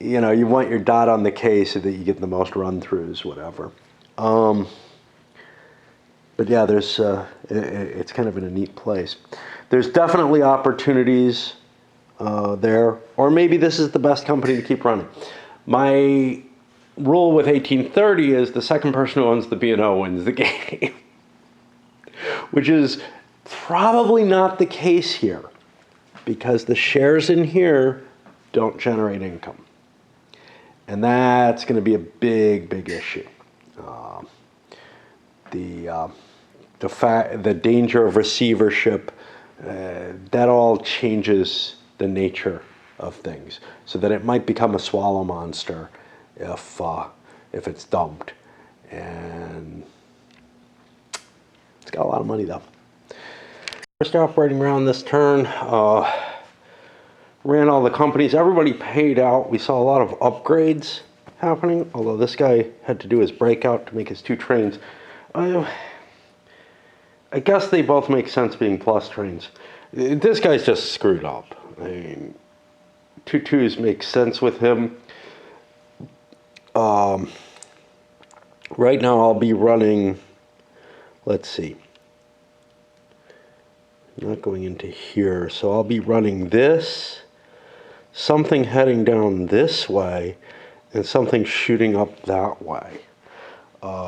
you know, you want your dot on the K so that you get the most run-throughs, whatever. But yeah, there's it's kind of in a neat place. There's definitely opportunities there, or maybe this is the best company to keep running. My rule with 1830 is the second person who owns the B&O wins the game, which is probably not the case here because the shares in here don't generate income. And that's going to be a big, big issue. The danger of receivership, that all changes the nature of things, so that it might become a swallow monster if it's dumped. And it's got a lot of money though. First operating round this turn, ran all the companies. Everybody paid out. We saw a lot of upgrades happening, although this guy had to do his breakout to make his two trains. I guess they both make sense being plus trains. This guy's just screwed up. I mean, 2 2s make sense with him. Right now I'll be running, let's see, I'm not going into here, so I'll be running this, something heading down this way, and something shooting up that way,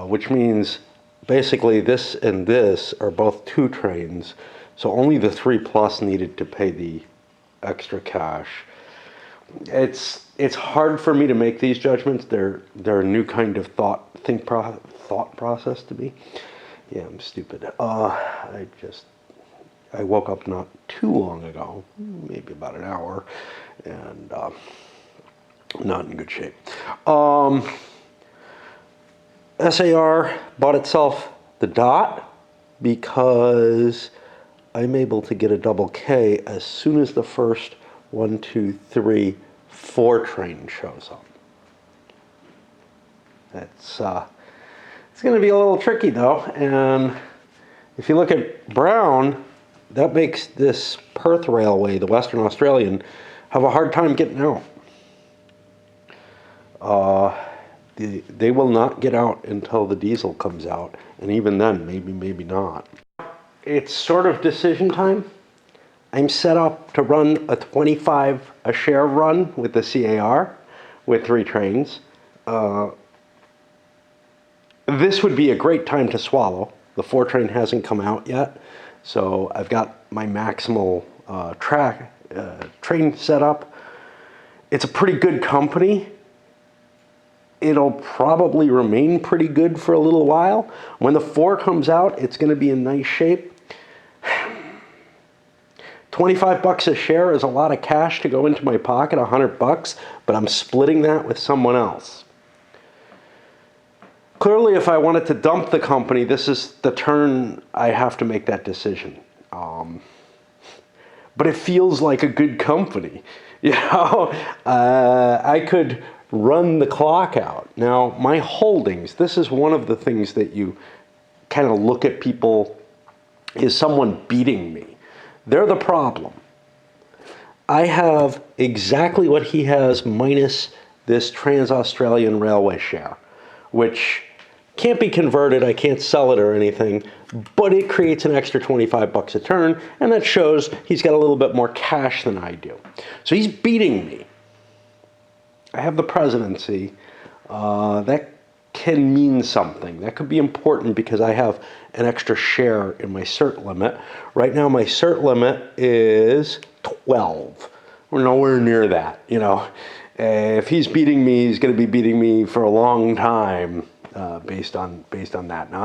which means basically this and this are both 2 trains, so only the 3 plus needed to pay the extra cash. It's hard for me to make these judgments. They're a new kind of thought process to me. Yeah, I'm stupid. I woke up not too long ago, maybe about an hour, and not in good shape. SAR bought itself the dot because I'm able to get a double K as soon as the first 1, 2, 3, 4 train shows up. It's going to be a little tricky though, and if you look at Brown, that makes this Perth Railway, the Western Australian, have a hard time getting out. They will not get out until the diesel comes out, and even then, maybe not. It's sort of decision time. I'm set up to run a 25 a share run with the CAR with 3 trains. This would be a great time to swallow. The 4 train hasn't come out yet, so I've got my maximal train set up. It's a pretty good company. It'll probably remain pretty good for a little while. When the 4 comes out, it's going to be in nice shape. $25 a share is a lot of cash to go into my pocket, $100, but I'm splitting that with someone else. Clearly, if I wanted to dump the company, this is the turn I have to make that decision. but it feels like a good company. You know, I could run the clock out. Now, my holdings, this is one of the things that you kind of look at people, is someone beating me. They're the problem. I have exactly what he has minus this Trans-Australian Railway share, which can't be converted, I can't sell it or anything, but it creates an extra 25 bucks a turn, and that shows he's got a little bit more cash than I do. So he's beating me. I have the presidency. That can mean something. That could be important because I have an extra share in my cert limit. Right now my cert limit is 12. We're nowhere near that, you know. If he's beating me, he's going to be beating me for a long time. Based on that. Now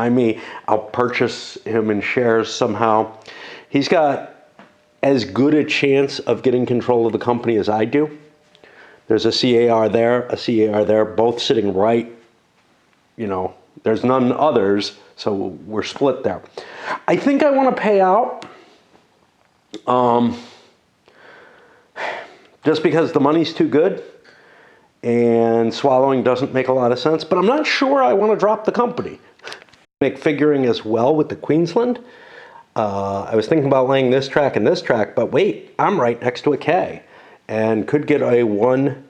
I'll purchase him in shares somehow. He's got as good a chance of getting control of the company as I do. There's a CAR there, a CAR there, both sitting right. You know, there's none others, so we're split there. I think I want to pay out. Just because the money's too good. And swallowing doesn't make a lot of sense, but I'm not sure I want to drop the company. Make figuring as well with the Queensland. I was thinking about laying this track and this track, but wait, I'm right next to a K and could get a 1,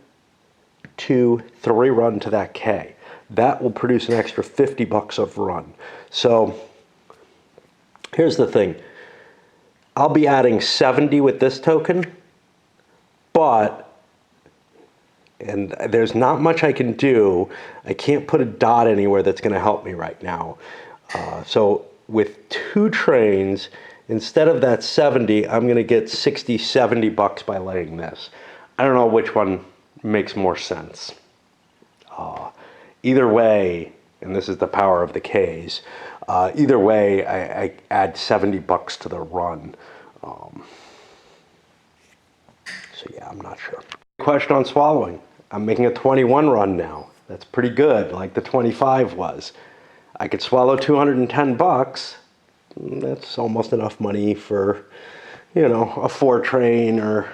2, 3 run to that K. That will produce an extra 50 bucks of run. So here's the thing. I'll be adding 70 with this token, and there's not much I can do. I can't put a dot anywhere that's going to help me right now. So with 2 trains, instead of that 70, I'm going to get 60, 70 bucks by laying this. I don't know which one makes more sense. Either way, and this is the power of the Ks, either way, I add 70 bucks to the run. So yeah, I'm not sure. Question on swallowing. I'm making a 21 run now. That's pretty good, like the 25 was. I could swallow 210 bucks. That's almost enough money for, you know, a 4 train, or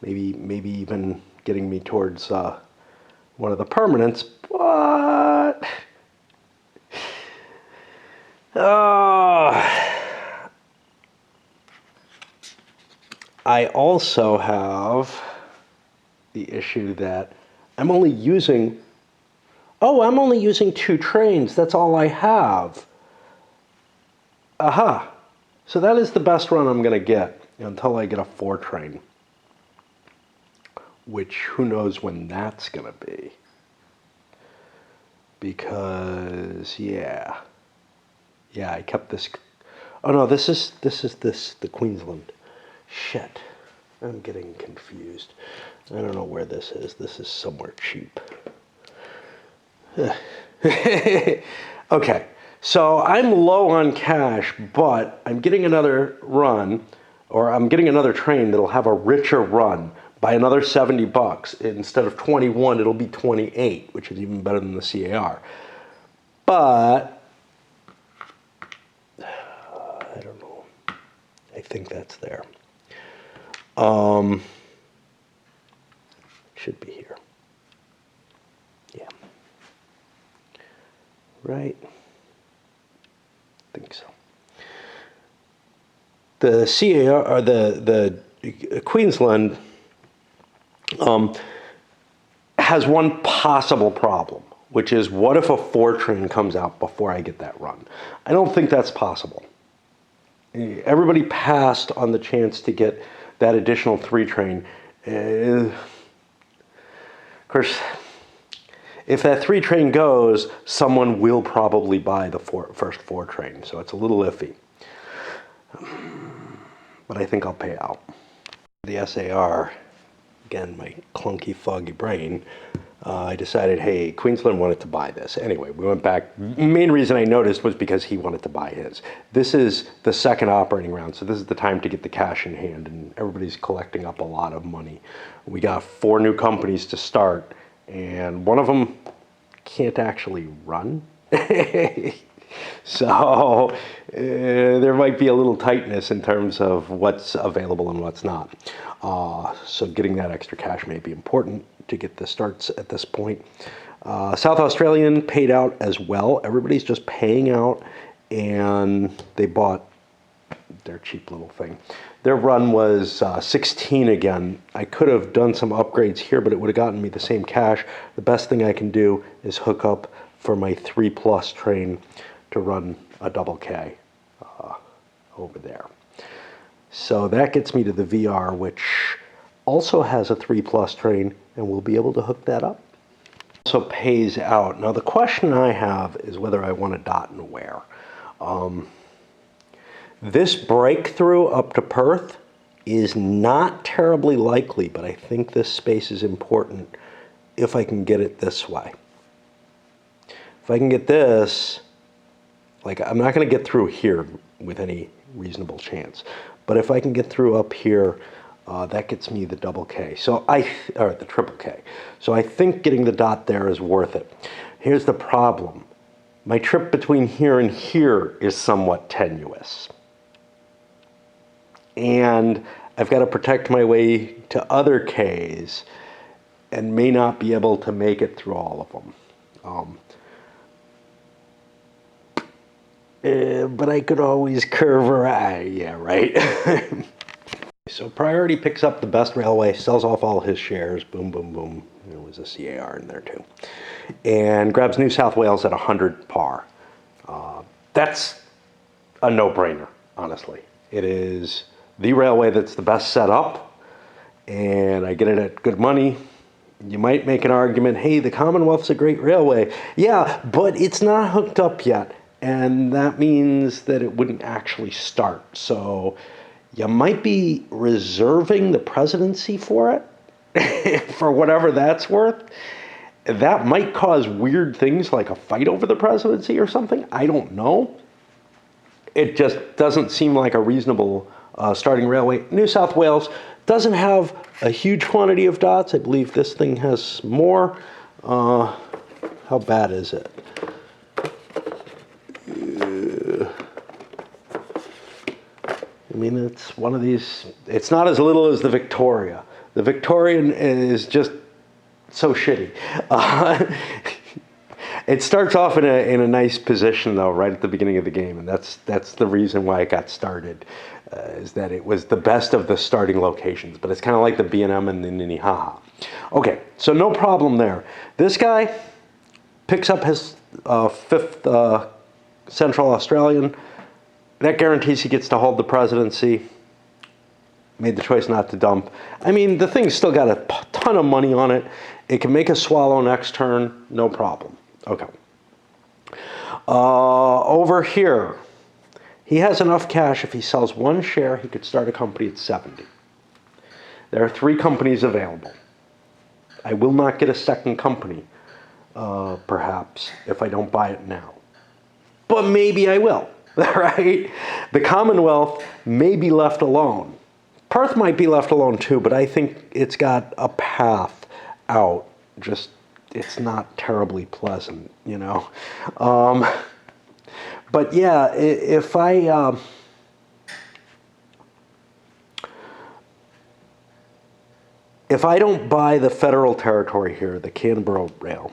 maybe even getting me towards one of the permanents. But I also have the issue that I'm only using 2 trains. That's all I have. Aha. So that is the best run I'm going to get until I get a 4 train. Which, who knows when that's going to be. Because, yeah, I kept this. Oh no, this is the Queensland. Shit, I'm getting confused. I don't know where this is. This is somewhere cheap. Okay, so I'm low on cash, but I'm getting another run, or I'm getting another train that'll have a richer run by another 70 bucks. Instead of 21, it'll be 28, which is even better than the CAR. But I don't know. I think that's there. Should be here. Yeah. Right? I think so. The CAR, or the Queensland, has one possible problem, which is, what if a 4 train comes out before I get that run? I don't think that's possible. Everybody passed on the chance to get that additional 3 train. Of course, if that 3 train goes, someone will probably buy the first 4 train, so it's a little iffy. But I think I'll pay out. The SAR, again, my clunky, foggy brain, I decided, hey, Queensland wanted to buy this. Anyway, we went back. Main reason I noticed was because he wanted to buy his. This is the second operating round, so this is the time to get the cash in hand, and everybody's collecting up a lot of money. We got 4 new companies to start, and one of them can't actually run. So there might be a little tightness in terms of what's available and what's not. So getting that extra cash may be important to get the starts at this point. South Australian paid out as well. Everybody's just paying out, and they bought their cheap little thing. Their run was 16 again. I could have done some upgrades here, but it would have gotten me the same cash. The best thing I can do is hook up for my 3+ train to run a double K over there. So that gets me to the VR, which also has a 3+ train, and we'll be able to hook that up. Also pays out. Now the question I have is whether I want a dot and where. This breakthrough up to Perth is not terribly likely, but I think this space is important if I can get it this way. If I can get this, like I'm not going to get through here with any reasonable chance, but if I can get through up here, that gets me the double K. Or the triple K. So I think getting the dot there is worth it. Here's the problem. My trip between here and here is somewhat tenuous. And I've got to protect my way to other Ks and may not be able to make it through all of them. But I could always curve around. Yeah, right. So Priority picks up the best railway, sells off all his shares. Boom, boom, boom. There was a CAR in there too. And grabs New South Wales at 100 par. That's a no-brainer, honestly. It is the railway that's the best set up, and I get it at good money. You might make an argument, hey, the Commonwealth's a great railway. Yeah, but it's not hooked up yet, and that means that it wouldn't actually start. So you might be reserving the presidency for it, for whatever that's worth. That might cause weird things like a fight over the presidency or something. I don't know. It just doesn't seem like a reasonable starting railway. New South Wales doesn't have a huge quantity of dots. I believe this thing has more. How bad is it? I mean, it's one of these, it's not as little as the Victoria. The Victorian is just so shitty. It starts off in a nice position, though, right at the beginning of the game, and that's the reason why it got started, is that it was the best of the starting locations, but it's kind of like the B&M and the Minnehaha. Okay, so no problem there. This guy picks up his 5th Central Australian. That guarantees he gets to hold the presidency. Made the choice not to dump. I mean, the thing's still got a ton of money on it. It can make a swallow next turn, no problem. Okay. Over here, he has enough cash. If he sells one share, he could start a company at 70. There are 3 companies available. I will not get a second company, perhaps, if I don't buy it now. But maybe I will, right? The Commonwealth may be left alone. Perth might be left alone too, but I think it's got a path out. Just, it's not terribly pleasant, you know. But yeah, if I don't buy the federal territory here, the Canberra rail,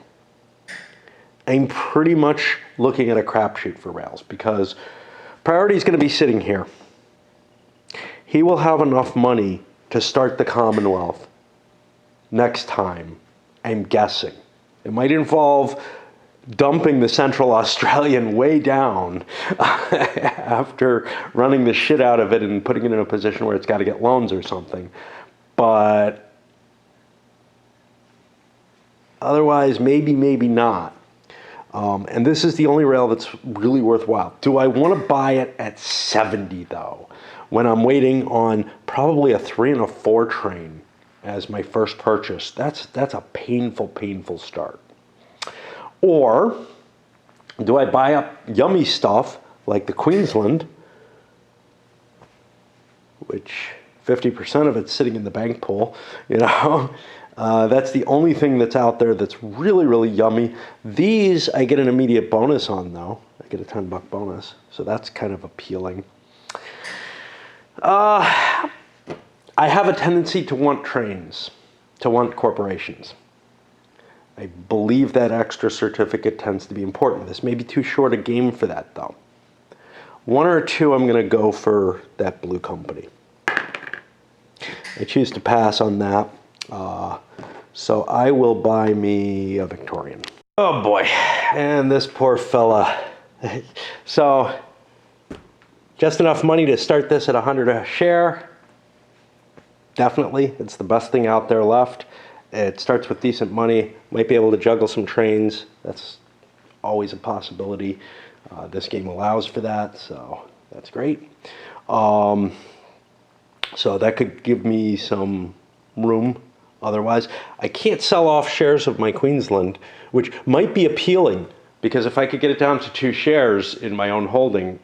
I'm pretty much looking at a crapshoot for rails, because Priority is going to be sitting here. He will have enough money to start the Commonwealth next time, I'm guessing. It might involve dumping the Central Australian way down after running the shit out of it and putting it in a position where it's got to get loans or something. But otherwise, maybe, maybe not. And this is the only rail that's really worthwhile. Do I want to buy it at 70, though, when I'm waiting on probably a 3 and a 4 train as my first purchase? That's a painful, painful start. Or do I buy up yummy stuff like the Queensland, which 50% of it's sitting in the bank pool, you know, That's the only thing that's out there that's really, really yummy. These I get an immediate bonus on, though. I get a $10 bonus, so that's kind of appealing. I have a tendency to want trains, to want corporations. I believe that extra certificate tends to be important. This may be too short a game for that, though. One or two, I'm going to go for that blue company. I choose to pass on that. So I will buy me a Victorian. Oh boy, and this poor fella. So just enough money to start this at 100 a share. Definitely, it's the best thing out there left. It starts with decent money. Might be able to juggle some trains. That's always a possibility. This game allows for that, so that's great. So that could give me some room. Otherwise, I can't sell off shares of my Queensland, which might be appealing, because if I could get it down to 2 shares in my own holding,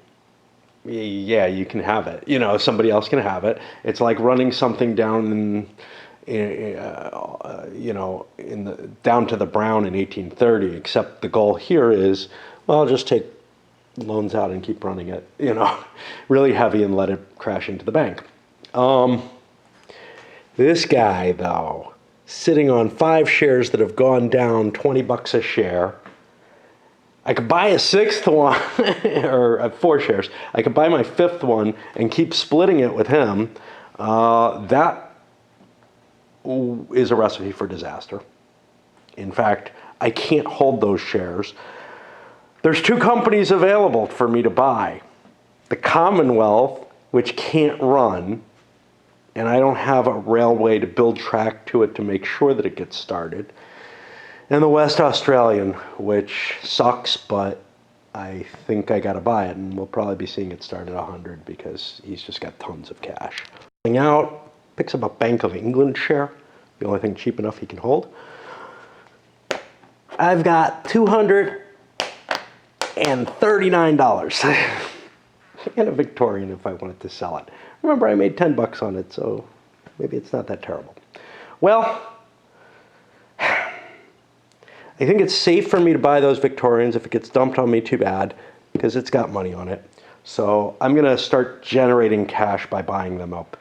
yeah, you can have it. You know, somebody else can have it. It's like running something down down to the brown in 1830, except the goal here is, well, just take loans out and keep running it, really heavy and let it crash into the bank. This guy, though, sitting on 5 shares that have gone down $20 a share. I could buy a 6th one, or 4 shares. I could buy my 5th one and keep splitting it with him. That is a recipe for disaster. In fact, I can't hold those shares. There's 2 companies available for me to buy. The Commonwealth, which can't run, and I don't have a railway to build track to it to make sure that it gets started. And the West Australian, which sucks, but I think I gotta buy it, and we'll probably be seeing it start at 100 because he's just got tons of cash. Out, picks up a Bank of England share, the only thing cheap enough he can hold. I've got $239 and a Victorian if I wanted to sell it. Remember, I made $10 on it, so maybe it's not that terrible. Well, I think it's safe for me to buy those Victorians. If it gets dumped on me, too bad, because it's got money on it. So I'm going to start generating cash by buying them up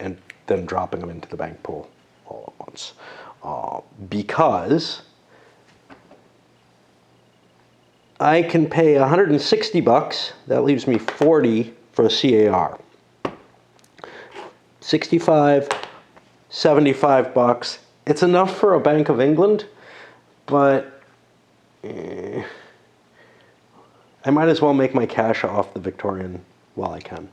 and then dropping them into the bank pool all at once. Because I can pay $160. That leaves me 40 for a CAR. 65, $75. It's enough for a Bank of England, but I might as well make my cash off the Victorian while I can.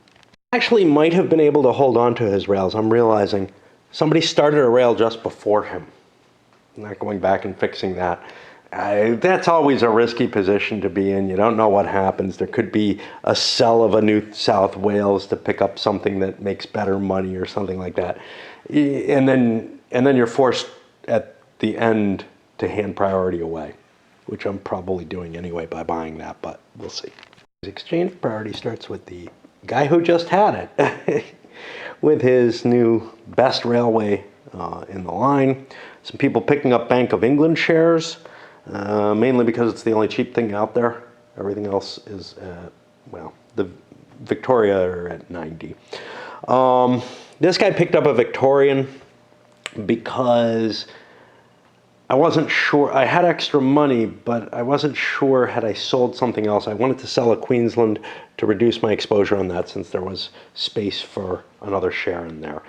Actually might have been able to hold on to his rails. I'm realizing somebody started a rail just before him. I'm not going back and fixing that. That's always a risky position to be in. You don't know what happens. There could be a sell of a New South Wales to pick up something that makes better money or something like that. And then you're forced at the end to hand priority away, which I'm probably doing anyway by buying that, but we'll see. Exchange priority starts with the guy who just had it with his new best railway in the line. Some people picking up Bank of England shares. Mainly because it's the only cheap thing out there. Everything else is, the Victoria are at 90. This guy picked up a Victorian because I wasn't sure. I had extra money, but I wasn't sure had I sold something else. I wanted to sell a Queensland to reduce my exposure on that since there was space for another share in there.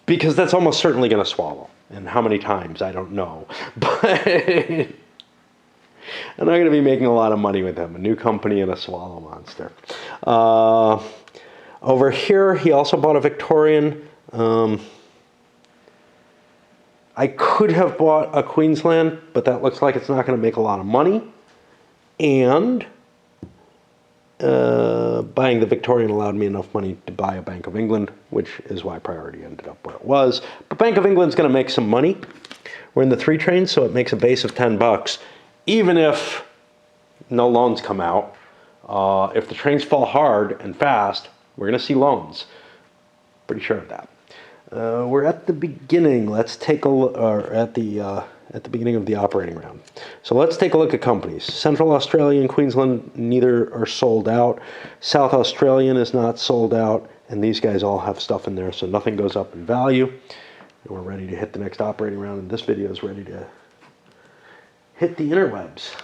Because that's almost certainly going to swallow. And how many times, I don't know. But I'm not going to be making a lot of money with him. A new company and a swallow monster. Over here, he also bought a Victorian. I could have bought a Queensland, but that looks like it's not going to make a lot of money. And buying the Victorian allowed me enough money to buy a Bank of England, which is why priority ended up where it was. But Bank of England's going to make some money. We're in the 3 trains, so it makes a base of $10. Even if no loans come out, if the trains fall hard and fast, we're going to see loans. Pretty sure of that. we're at the beginning. Let's take a look, or at the beginning of the operating round. So let's take a look at companies. Central Australia and Queensland, neither are sold out. South Australian is not sold out, and these guys all have stuff in there, so nothing goes up in value. And we're ready to hit the next operating round, and this video is ready to hit the interwebs.